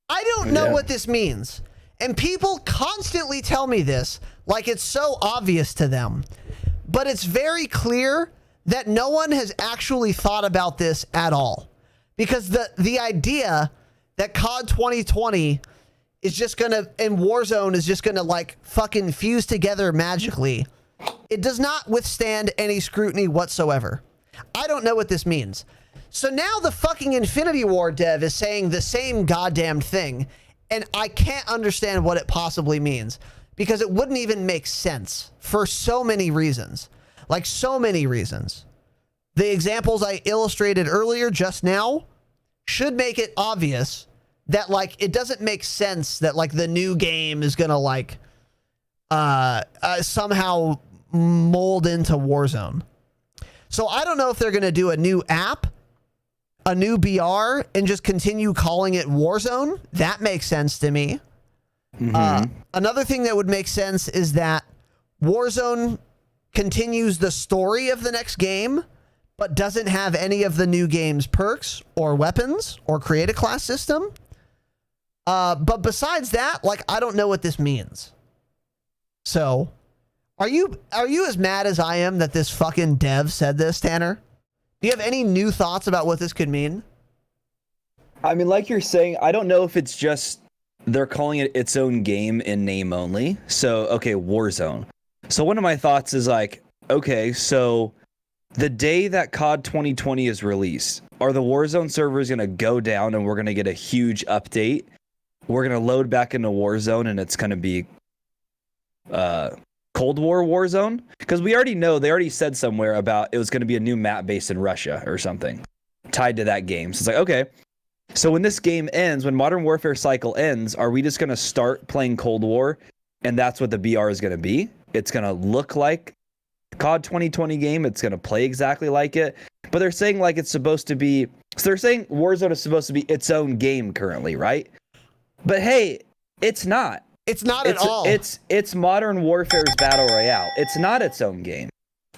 I don't know what this means. And people constantly tell me this like it's so obvious to them. But it's very clear that no one has actually thought about this at all. Because the idea that COD 2020 is just going to, and Warzone is just going to like fucking fuse together magically, it does not withstand any scrutiny whatsoever. I don't know what this means. So now the fucking Infinity Ward dev is saying the same goddamn thing, and I can't understand what it possibly means because it wouldn't even make sense for so many reasons. Like so many reasons. The examples I illustrated earlier just now should make it obvious that like it doesn't make sense that like the new game is gonna like somehow mold into Warzone. So I don't know if they're gonna do a new app, a new BR, and just continue calling it Warzone. That makes sense to me. Another thing that would make sense is that Warzone continues the story of the next game, but doesn't have any of the new game's perks or weapons or create a class system. But besides that, like, I don't know what this means. So are you as mad as I am that this fucking dev said this, Tanner? Do you have any new thoughts about what this could mean? I mean, like you're saying, I don't know if it's just they're calling it its own game in name only. So, okay, Warzone. So one of my thoughts is like, okay, so the day that COD 2020 is released, are the Warzone servers going to go down and we're going to get a huge update? We're going to load back into Warzone and it's going to be Cold War Warzone? Because we already know, they already said somewhere about it was going to be a new map base in Russia or something tied to that game. So it's like, okay, so when this game ends, when Modern Warfare cycle ends, are we just going to start playing Cold War and that's what the BR is going to be? It's going to look like COD 2020 game. It's going to play exactly like it. But they're saying like it's supposed to be... So they're saying Warzone is supposed to be its own game currently, right? But hey, it's not. It's not at all. It's Modern Warfare's Battle Royale. It's not its own game.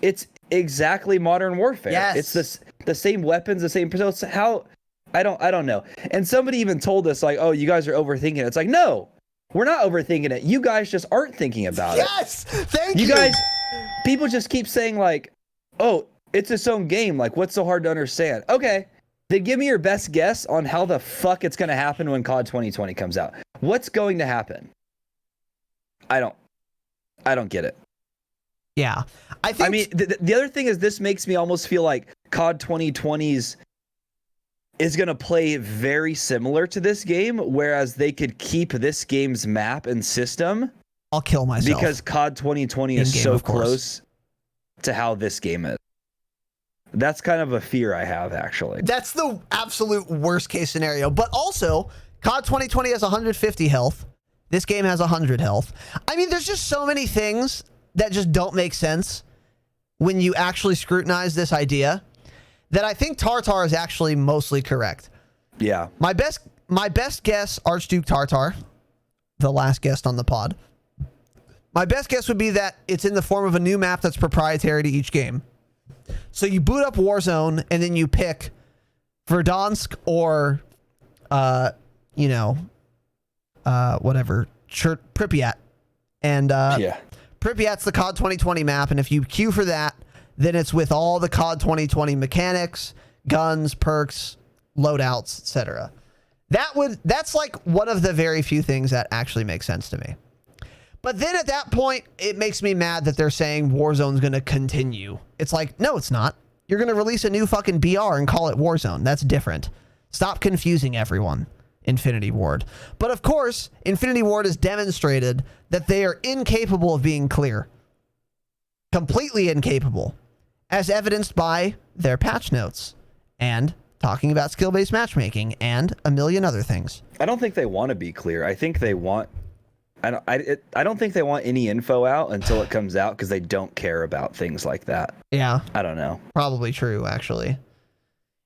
It's exactly Modern Warfare. Yes. It's the same weapons, the same... So how... I don't know. And somebody even told us like, oh, you guys are overthinking it. It's like, no, we're not overthinking it. You guys just aren't thinking about it. Yes, thank you. You guys, people just keep saying like, oh, it's its own game. Like, what's so hard to understand? Okay, then give me your best guess on how the fuck it's going to happen when COD 2020 comes out. What's going to happen? I don't get it. Yeah. I mean, the other thing is this makes me almost feel like COD 2020's is going to play very similar to this game, whereas they could keep this game's map and system. I'll kill myself. Because COD 2020 is so close to how this game is. That's kind of a fear I have, actually. That's the absolute worst case scenario. But also, COD 2020 has 150 health. This game has 100 health. I mean, there's just so many things that just don't make sense when you actually scrutinize this idea, that I think Tartar is actually mostly correct. Yeah. My best guess, Archduke Tartar, the last guest on the pod. My best guess would be that it's in the form of a new map that's proprietary to each game. So you boot up Warzone and then you pick Verdansk or, whatever, Pripyat. And Pripyat's the COD 2020 map. And if you queue for that, then it's with all the COD 2020 mechanics, guns, perks, loadouts, etc. That's like one of the very few things that actually make sense to me. But then at that point, it makes me mad that they're saying Warzone's going to continue. It's like, no, it's not. You're going to release a new fucking BR and call it Warzone. That's different. Stop confusing everyone, Infinity Ward. But of course, Infinity Ward has demonstrated that they are incapable of being clear. Completely incapable. As evidenced by their patch notes and talking about skill-based matchmaking and a million other things. I don't think they want to be clear. I think they want... I don't think they want any info out until it comes out because they don't care about things like that. Yeah. I don't know. Probably true, actually.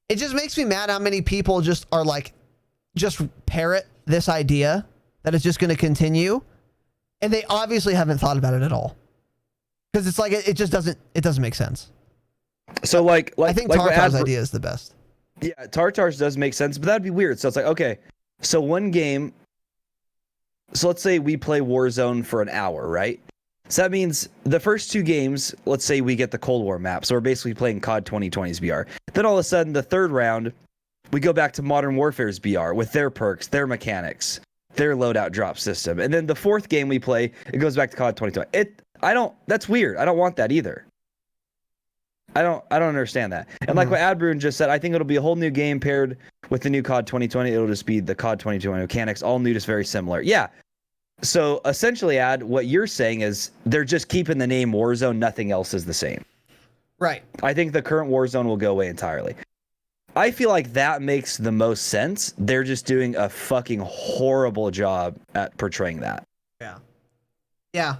It just makes me mad how many people just are like, just parrot this idea that it's just going to continue. And they obviously haven't thought about it at all. Because it's like, it doesn't make sense. So like I think what Tartar's Ad- idea is the best. Yeah, Tartar's does make sense, but that'd be weird. So it's like, okay, so one game. So let's say we play Warzone for an hour, right? So that means the first two games, let's say we get the Cold War map. So we're basically playing COD 2020's BR. Then all of a sudden, the third round, we go back to Modern Warfare's BR with their perks, their mechanics, their loadout drop system. And then the fourth game we play, it goes back to COD 2020. That's weird. I don't want that either. I don't understand that. And like what Adbrun just said, I think it'll be a whole new game paired with the new COD 2020. It'll just be the COD 2020 mechanics, all new, just very similar. Yeah. So essentially, what you're saying is they're just keeping the name Warzone. Nothing else is the same. Right. I think the current Warzone will go away entirely. I feel like that makes the most sense. They're just doing a fucking horrible job at portraying that. Yeah. Yeah.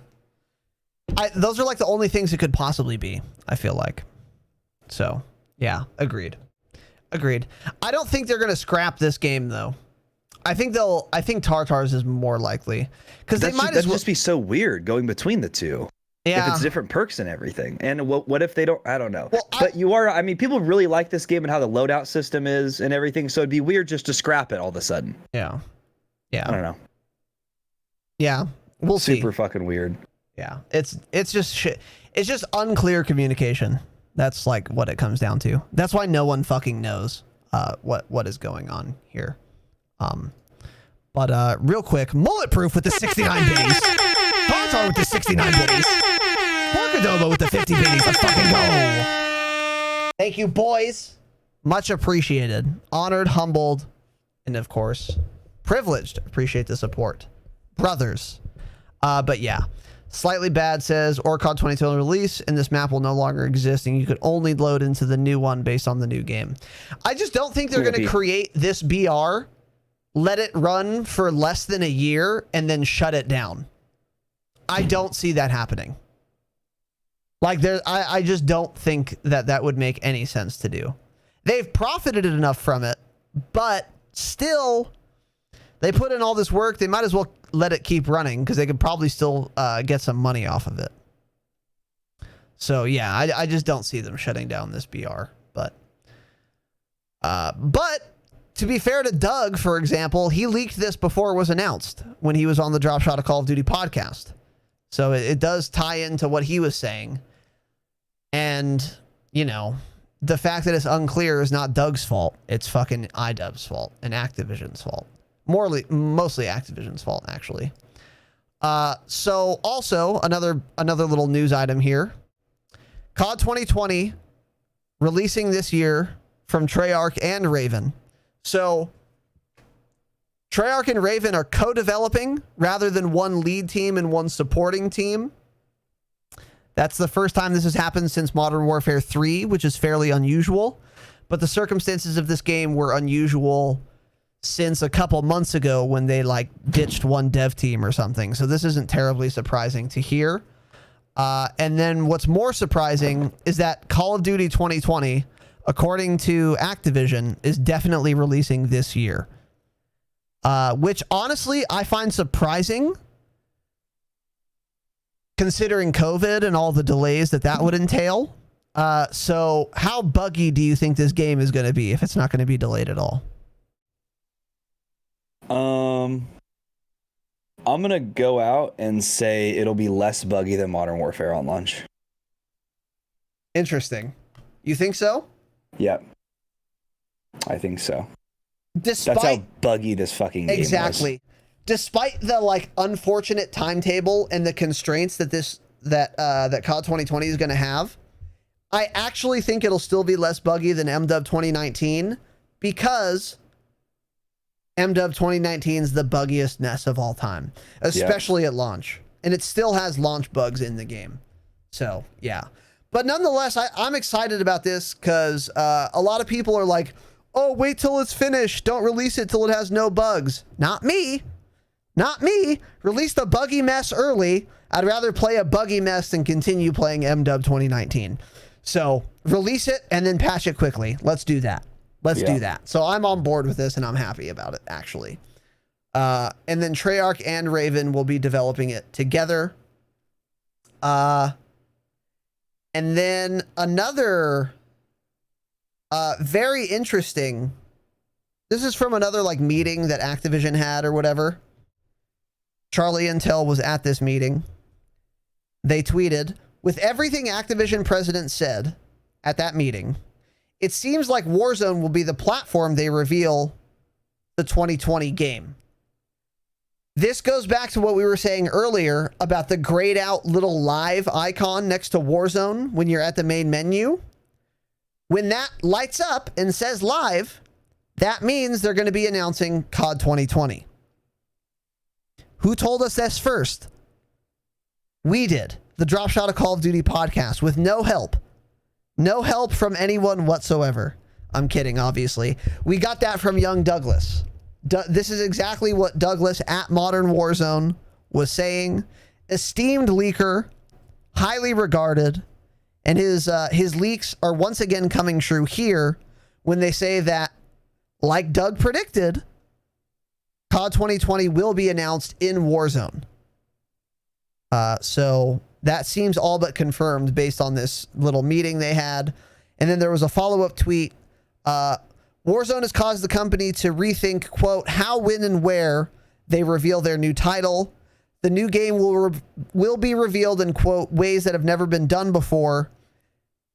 Those are like the only things it could possibly be, I feel like. So, yeah, agreed. I don't think they're going to scrap this game, though. I think Tartar's is more likely. Because they might as well just be so weird going between the two. Yeah. If it's different perks and everything. And what if they don't? I don't know. Well, but people really like this game and how the loadout system is and everything. So it'd be weird just to scrap it all of a sudden. Yeah. I don't know. Yeah. We'll see. Super fucking weird. Yeah. It's just shit. It's just unclear communication. That's like what it comes down to. That's why no one fucking knows what is going on here. But real quick, Mulletproof with the 69 biddies. Tartar with the 69 biddies. Porcadobo with the 50 biddies. Let's fucking go. Thank you, boys. Much appreciated. Honored, humbled, and of course, privileged. Appreciate the support. Brothers. But yeah. Slightly Bad says, COD 2020 release, and this map will no longer exist, and you could only load into the new one based on the new game. I just don't think they're going to create this BR, let it run for less than a year, and then shut it down. I don't see that happening. Like, I just don't think that would make any sense to do. They've profited enough from it, but still, they put in all this work. They might as well let it keep running because they could probably still get some money off of it. So yeah, I just don't see them shutting down this BR. But to be fair to Doug, for example, he leaked this before it was announced when he was on the Dropshot of Call of Duty podcast. So it does tie into what he was saying. And, you know, the fact that it's unclear is not Doug's fault. It's fucking iDubbbz's fault and Activision's fault. Mostly Activision's fault, actually. So also another little news item here. COD 2020 releasing this year from Treyarch and Raven. So Treyarch and Raven are co-developing rather than one lead team and one supporting team. That's the first time this has happened since Modern Warfare 3, which is fairly unusual. But the circumstances of this game were unusual since a couple months ago when they like ditched one dev team or something. So this isn't terribly surprising to hear. And then what's more surprising is that Call of Duty 2020, according to Activision, is definitely releasing this year. Which honestly, I find surprising considering COVID and all the delays that would entail. So how buggy do you think this game is going to be if it's not going to be delayed at all? I'm gonna go out and say it'll be less buggy than Modern Warfare on launch. Interesting. You think so? Yep. I think so. That's how buggy this fucking game was. Despite the like unfortunate timetable and the constraints that COD 2020 is going to have, I actually think it'll still be less buggy than MW 2019 because MW 2019 is the buggiest mess of all time, especially at launch. And it still has launch bugs in the game. So, yeah. But nonetheless, I'm excited about this because a lot of people are like, oh, wait till it's finished. Don't release it till it has no bugs. Not me. Not me. Release the buggy mess early. I'd rather play a buggy mess than continue playing MW 2019. So, release it and then patch it quickly. Let's do that. Let's do that. So I'm on board with this and I'm happy about it, actually. And then Treyarch and Raven will be developing it together. And then another very interesting, this is from another like meeting that Activision had or whatever. Charlie Intel was at this meeting. They tweeted, with everything Activision president said at that meeting, it seems like Warzone will be the platform they reveal the 2020 game. This goes back to what we were saying earlier about the grayed out little live icon next to Warzone when you're at the main menu. When that lights up and says live, that means they're going to be announcing COD 2020. Who told us this first? We did. The Dropshot of Call of Duty podcast with no help. No help from anyone whatsoever. I'm kidding, obviously. We got that from young Douglas. This is exactly what Douglas at Modern Warzone was saying. Esteemed leaker, highly regarded, and his leaks are once again coming true here when they say that, like Doug predicted, COD 2020 will be announced in Warzone. So that seems all but confirmed based on this little meeting they had. And then there was a follow-up tweet. Warzone has caused the company to rethink, quote, how, when, and where they reveal their new title. The new game will be revealed in, quote, ways that have never been done before.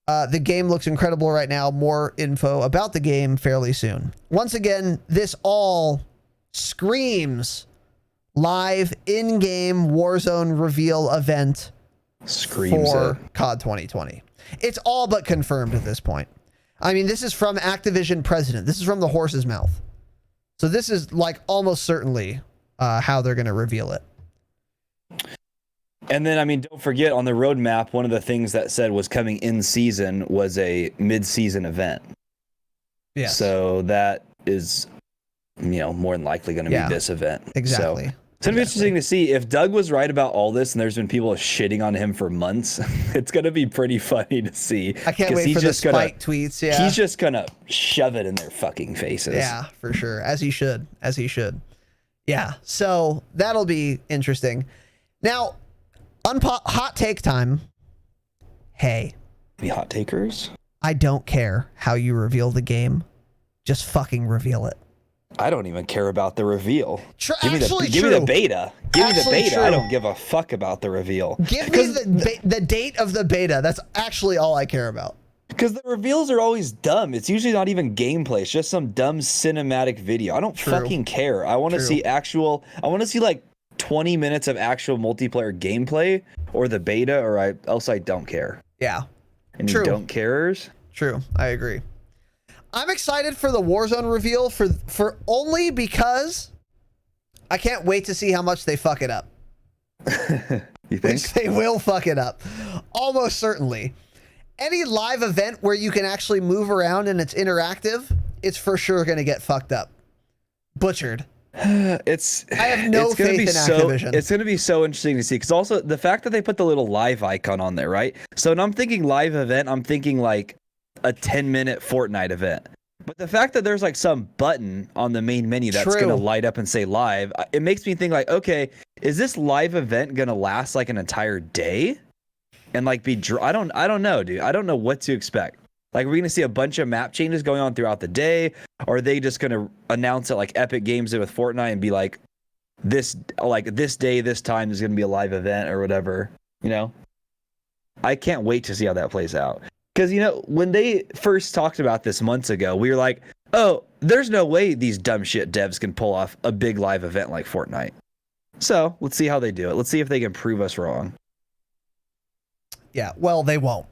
The game looks incredible right now. More info about the game fairly soon. Once again, this all screams live in-game Warzone reveal event for COD 2020. It's all but confirmed at this point. I mean, this is from Activision president. This is from the horse's mouth. So this is like almost certainly how they're going to reveal it. And then, I mean, don't forget on the roadmap, one of the things that said was coming in season was a mid-season event. Yeah. So that is, more than likely going to be this event. Exactly. So it's going to be interesting to see if Doug was right about all this and there's been people shitting on him for months. It's going to be pretty funny to see. I can't wait for the spike tweets. Yeah. He's just going to shove it in their fucking faces. Yeah, for sure. As he should. Yeah. So that'll be interesting. Now, hot take time. Hey. Any hot takers? I don't care how you reveal the game. Just fucking reveal it. I don't even care about the reveal. Give me the beta. Give me the beta. True. I don't give a fuck about the reveal. Give me the date of the beta. That's actually all I care about. Because the reveals are always dumb. It's usually not even gameplay. It's just some dumb cinematic video. I don't fucking care. I want to see like 20 minutes of actual multiplayer gameplay or the beta, or else I don't care. Yeah. And you don't carers? True. I agree. I'm excited for the Warzone reveal for only because I can't wait to see how much they fuck it up. You think? Which they will fuck it up. Almost certainly. Any live event where you can actually move around and it's interactive, it's for sure going to get fucked up. Butchered. I have no faith in Activision. It's going to be so interesting to see, because also the fact that they put the little live icon on there, right? So when I'm thinking live event, I'm thinking like a 10-minute Fortnite event. But the fact that there's like some button on the main menu that's going to light up and say live, it makes me think like, okay, is this live event going to last like an entire day? And like I don't know, dude. I don't know what to expect. Like, we're going to see a bunch of map changes going on throughout the day? Or are they just going to announce it like Epic Games did with Fortnite and be like, this day, this time is going to be a live event or whatever, I can't wait to see how that plays out. Because, when they first talked about this months ago, we were like, oh, there's no way these dumb shit devs can pull off a big live event like Fortnite. So let's see how they do it. Let's see if they can prove us wrong. Yeah, well, they won't.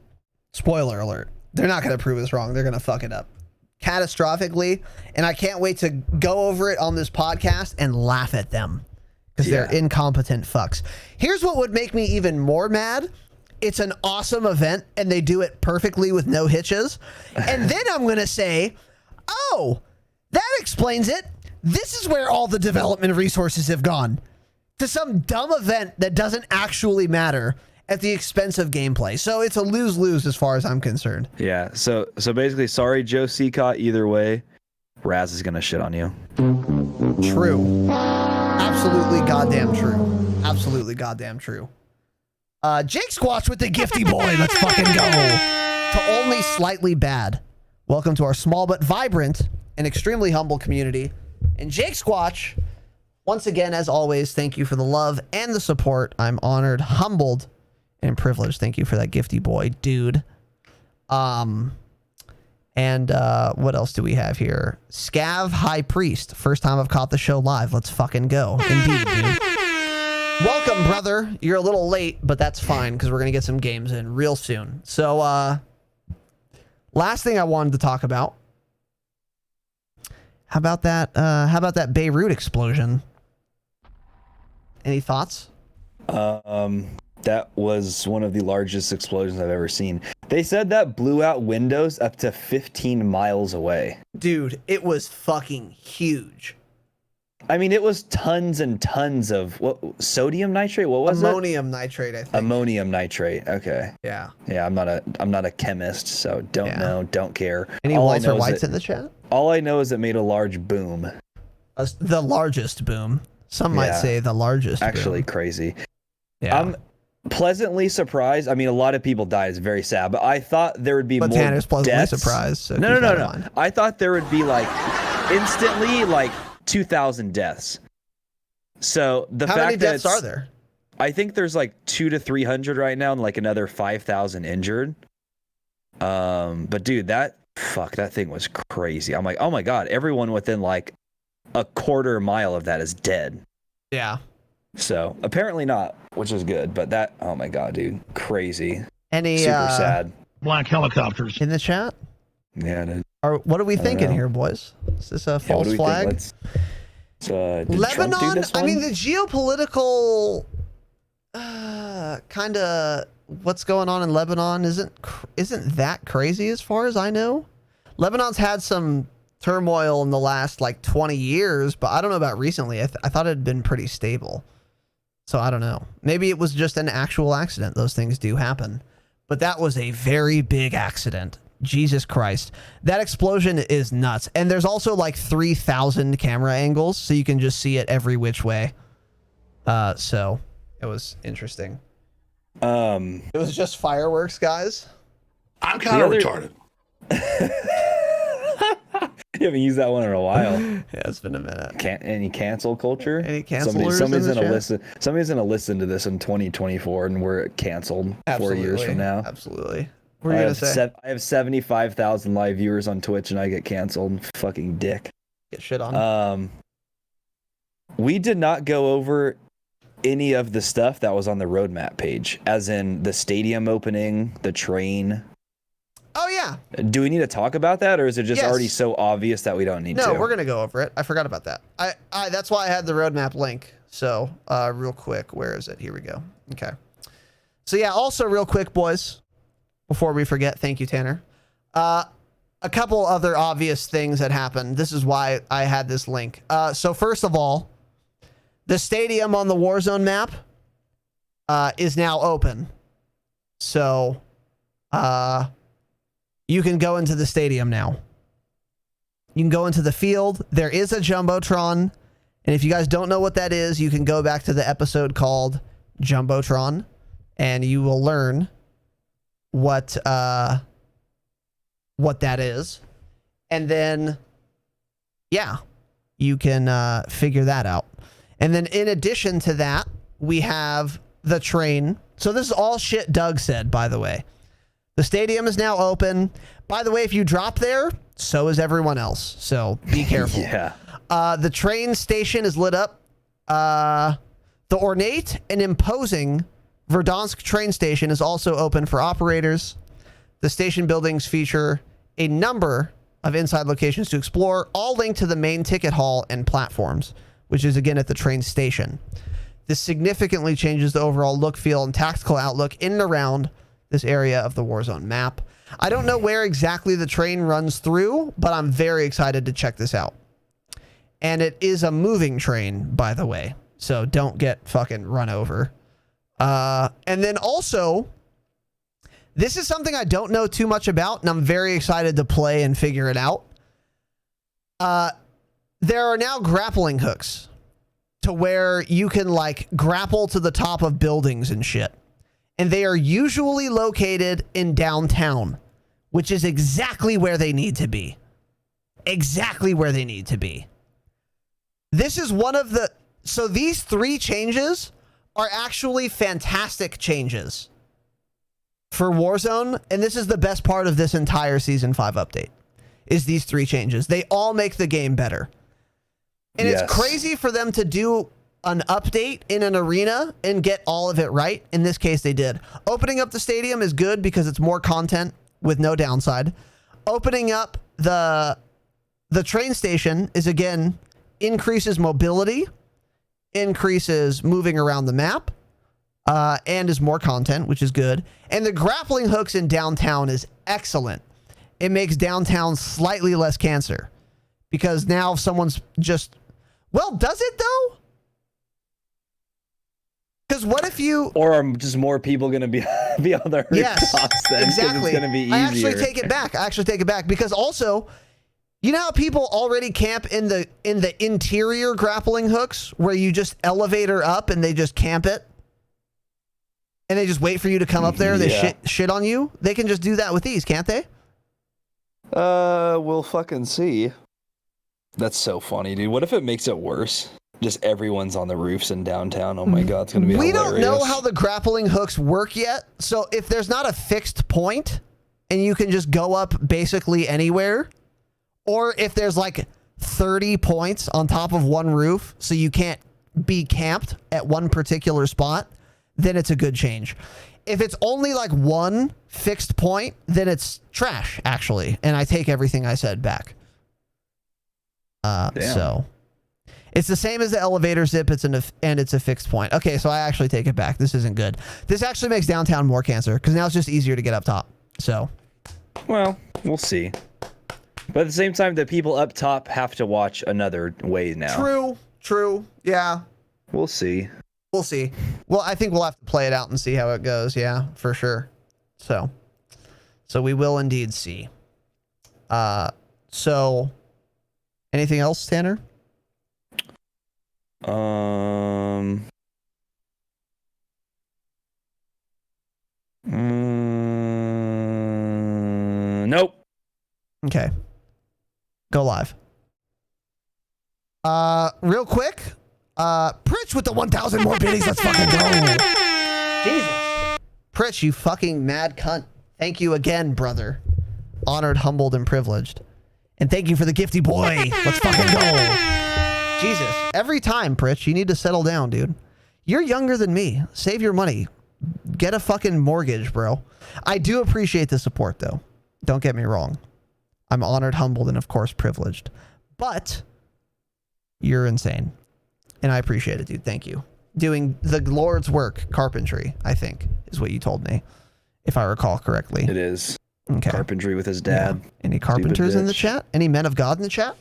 Spoiler alert. They're not going to prove us wrong. They're going to fuck it up catastrophically. And I can't wait to go over it on this podcast and laugh at them because they're incompetent fucks. Here's what would make me even more mad. It's an awesome event and they do it perfectly with no hitches. And then I'm going to say, oh, that explains it. This is where all the development resources have gone to some dumb event that doesn't actually matter at the expense of gameplay. So it's a lose-lose as far as I'm concerned. Yeah. So basically, sorry, Joe Seacott. Either way, Raz is going to shit on you. True. Absolutely goddamn true. Absolutely goddamn true. Jake Squatch with the gifty boy. Let's fucking go. To only slightly bad. Welcome to our small but vibrant and extremely humble community. And Jake Squatch, once again, as always, thank you for the love and the support. I'm honored, humbled, and privileged. Thank you for that gifty boy, dude. And what else do we have here? Scav High Priest. First time I've caught the show live. Let's fucking go. Indeed, dude. Welcome, brother. You're a little late, but that's fine because we're going to get some games in real soon. So, last thing I wanted to talk about. How about that Beirut explosion? Any thoughts? That was one of the largest explosions I've ever seen. They said that blew out windows up to 15 miles away. Dude, it was fucking huge. I mean, it was tons and tons of sodium nitrate. What was Ammonium nitrate, I think. Ammonium nitrate. Okay. Yeah. Yeah, I'm not a chemist, so don't know, don't care. Any Walter Whites in the chat? All I know is it made a large boom. The largest boom. Some might say the largest. Actually, boom. crazy. Yeah. I'm pleasantly surprised. I mean, a lot of people died. It's very sad, but I thought there would be more Tanner's pleasantly deaths. Surprised. So No. I thought there would be like instantly like 2,000 deaths. So the How fact many that deaths are there? I think there's like 200 to 300 right now, and like another 5,000 injured. But dude, that thing was crazy. I'm like, oh my god, everyone within like a quarter mile of that is dead. Yeah. So apparently not, which is good. But that, oh my god, dude, crazy. Any super sad. Black helicopters in the chat? Yeah. Dude. Or what are we thinking here, boys? Is this a false flag? Did Lebanon. Trump do this one? I mean, the geopolitical kind of what's going on in Lebanon isn't that crazy as far as I know. Lebanon's had some turmoil in the last like 20 years, but I don't know about recently. I thought it had been pretty stable. So I don't know. Maybe it was just an actual accident. Those things do happen. But that was a very big accident. Jesus Christ. That explosion is nuts. And there's also like 3,000 camera angles, so you can just see it every which way. So it was interesting. It was just fireworks, guys. I'm kind of retarded. You haven't used that one in a while. Yeah, it's been a minute. Any cancel culture? Any cancelers? Somebody's gonna listen to this in 2024, and we're canceled 4 years from now. Absolutely. What are you gonna say? I have 75,000 live viewers on Twitch, and I get canceled. Fucking dick. Get shit on. We did not go over any of the stuff that was on the roadmap page, as in the stadium opening, the train. Oh yeah. Do we need to talk about that, or is it just already so obvious that we don't need to? No, we're gonna go over it. I forgot about that. I that's why I had the roadmap link. So real quick, where is it? Here we go. Okay. So yeah, also real quick, boys, before we forget, thank you, Tanner. A couple other obvious things that happened. This is why I had this link. So first of all, the stadium on the Warzone map is now open. So you can go into the stadium now. You can go into the field. There is a Jumbotron. And if you guys don't know what that is, you can go back to the episode called Jumbotron, and you will learn what that is. And then, yeah, you can figure that out. And then in addition to that, we have the train. So this is all shit Doug said, by the way. The stadium is now open. By the way, if you drop there, so is everyone else. So be careful. Yeah. The train station is lit up. The ornate and imposing Verdansk train station is also open for operators. The station buildings feature a number of inside locations to explore, all linked to the main ticket hall and platforms, which is again at the train station. This significantly changes the overall look, feel, and tactical outlook in and around this area of the Warzone map. I don't know where exactly the train runs through, but I'm very excited to check this out. And it is a moving train, by the way, so don't get fucking run over. And then also, this is something I don't know too much about, and I'm very excited to play and figure it out. There are now grappling hooks to where you can like grapple to the top of buildings and shit. and they are usually located in downtown, which is exactly where they need to be. Exactly where they need to be. This is one of the... So these 3 changes are actually fantastic changes for Warzone, and this is the best part of this entire Season 5 update, is these 3 changes. They all make the game better. And It's crazy for them to do an update in an arena and get all of it right. In this case, they did. Opening up the stadium is good because it's more content with no downside. Opening up the train station is, again, increases mobility, increases moving around the map, and is more content, which is good. And the grappling hooks in downtown is excellent. It makes downtown slightly less cancer because now if someone's just... Well, does it though? Because what if you... Or are just more people going to be on the rooftops then? Exactly. It's going to be easier. I actually take it back because also... You know how people already camp in the interior grappling hooks where you just elevator up and they just camp it? And they just wait for you to come up there and they shit on you? They can just do that with these, can't they? We'll fucking see. That's so funny, dude. What if it makes it worse? Just everyone's on the roofs in downtown. Oh my god, it's gonna be hilarious. We don't know how the grappling hooks work yet. So if there's not a fixed point and you can just go up basically anywhere, or if there's like 30 points on top of one roof so you can't be camped at one particular spot, then it's a good change. If it's only like one fixed point, then it's trash, actually. And I take everything I said back. So it's the same as the elevator zip. It's a fixed point. Okay, so I actually take it back. This isn't good. This actually makes downtown more cancer because now it's just easier to get up top. So, well, we'll see. But at the same time, the people up top have to watch another way now. True. Yeah. We'll see. Well, I think we'll have to play it out and see how it goes. Yeah, for sure. So we will indeed see. So anything else, Tanner? Nope. Okay. Go live. Real quick. Pritch with the 1,000 more biddies. Let's fucking go. Jesus. Pritch, you fucking mad cunt. Thank you again, brother. Honored, humbled, and privileged. And thank you for the gifty boy. Let's fucking go. Jesus. Every time, Pritch, you need to settle down, dude. You're younger than me. Save your money. Get a fucking mortgage, bro. I do appreciate the support, though. Don't get me wrong. I'm honored, humbled, and of course privileged. But you're insane. And I appreciate it, dude. Thank you. Doing the Lord's work, carpentry, I think, is what you told me, if I recall correctly. It is. Okay. Carpentry with his dad. Yeah. Any carpenters in the chat? Any men of God in the chat?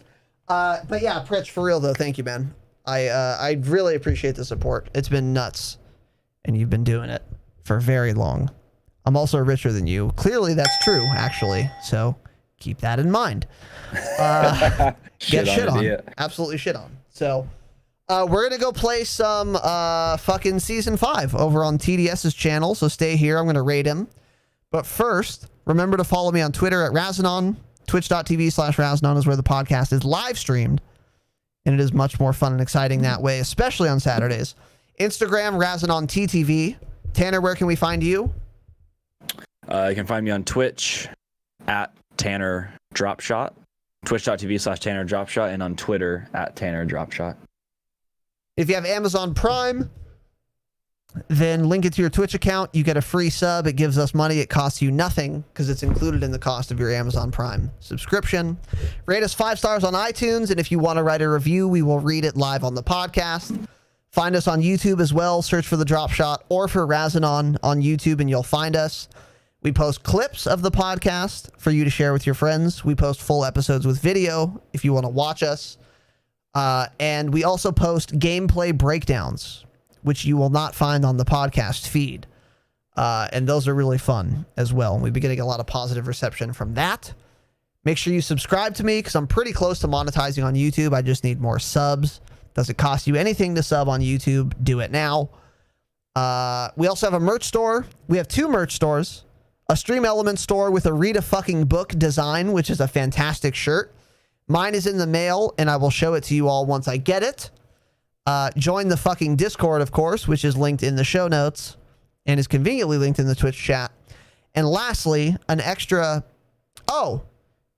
But yeah, Pritch, for real though, thank you, man. I really appreciate the support. It's been nuts. And you've been doing it for very long. I'm also richer than you. Clearly that's true, actually. So keep that in mind. Get shit on. Absolutely shit on. So we're going to go play some fucking Season 5 over on TDS's channel. So stay here. I'm going to raid him. But first, remember to follow me on Twitter at Razinon. Twitch.tv/Razinon is where the podcast is live streamed. And it is much more fun and exciting that way, especially on Saturdays. Instagram, Razinon TTV. Tanner, where can we find you? You can find me on Twitch at Tanner Dropshot. Twitch.tv/Tanner Dropshot, and on Twitter at Tanner Dropshot. If you have Amazon Prime, then link it to your Twitch account. You get a free sub. It gives us money. It costs you nothing because it's included in the cost of your Amazon Prime subscription. Rate us 5 stars on iTunes, and if you want to write a review, we will read it live on the podcast. Find us on YouTube as well. Search for The Dropshot or for Razinon on YouTube, and you'll find us. We post clips of the podcast for you to share with your friends. We post full episodes with video if you want to watch us. And we also post gameplay breakdowns, which you will not find on the podcast feed. And those are really fun as well. We've been getting a lot of positive reception from that. Make sure you subscribe to me because I'm pretty close to monetizing on YouTube. I just need more subs. Doesn't cost you anything to sub on YouTube. Do it now. We also have a merch store. We have 2 merch stores. A Stream Element store with a Read a Fucking Book design, which is a fantastic shirt. Mine is in the mail, and I will show it to you all once I get it. Join the fucking Discord, of course, which is linked in the show notes and is conveniently linked in the Twitch chat. And lastly, an extra... Oh,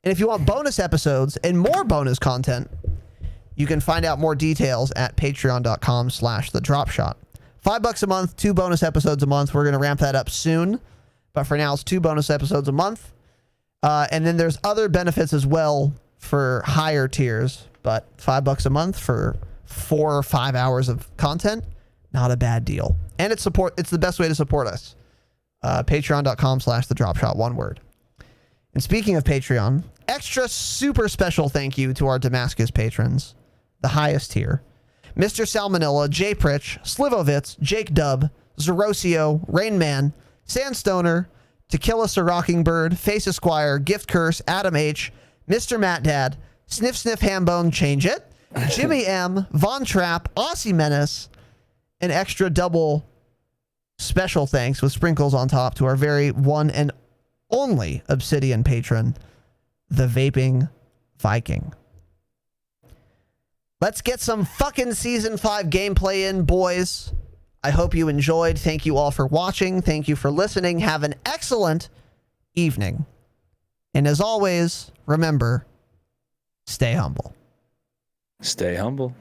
and if you want bonus episodes and more bonus content, you can find out more details at patreon.com/thedropshot. $5 a month, 2 bonus episodes a month. We're going to ramp that up soon. But for now, it's 2 bonus episodes a month. And then there's other benefits as well for higher tiers. But $5 a month for 4 or 5 hours of content, not a bad deal. And it's the best way to support us. Patreon.com/thedropshot, one word. And speaking of Patreon, extra super special thank you to our Damascus patrons, the highest tier. Mr. Salmonella, Jay Pritch, Slivovitz, Jake Dub, Zerosio, Rainman, Sandstoner, Tequila Sir Rockingbird, Face Esquire, Gift Curse, Adam H, Mr. Matt Dad, Sniff Sniff Hambone, Change It, Jimmy M, Von Trapp, Aussie Menace, an extra double special thanks with sprinkles on top to our very one and only Obsidian patron, the Vaping Viking. Let's get some fucking Season 5 gameplay in, boys. I hope you enjoyed. Thank you all for watching. Thank you for listening. Have an excellent evening. And as always, remember, stay humble. Stay humble.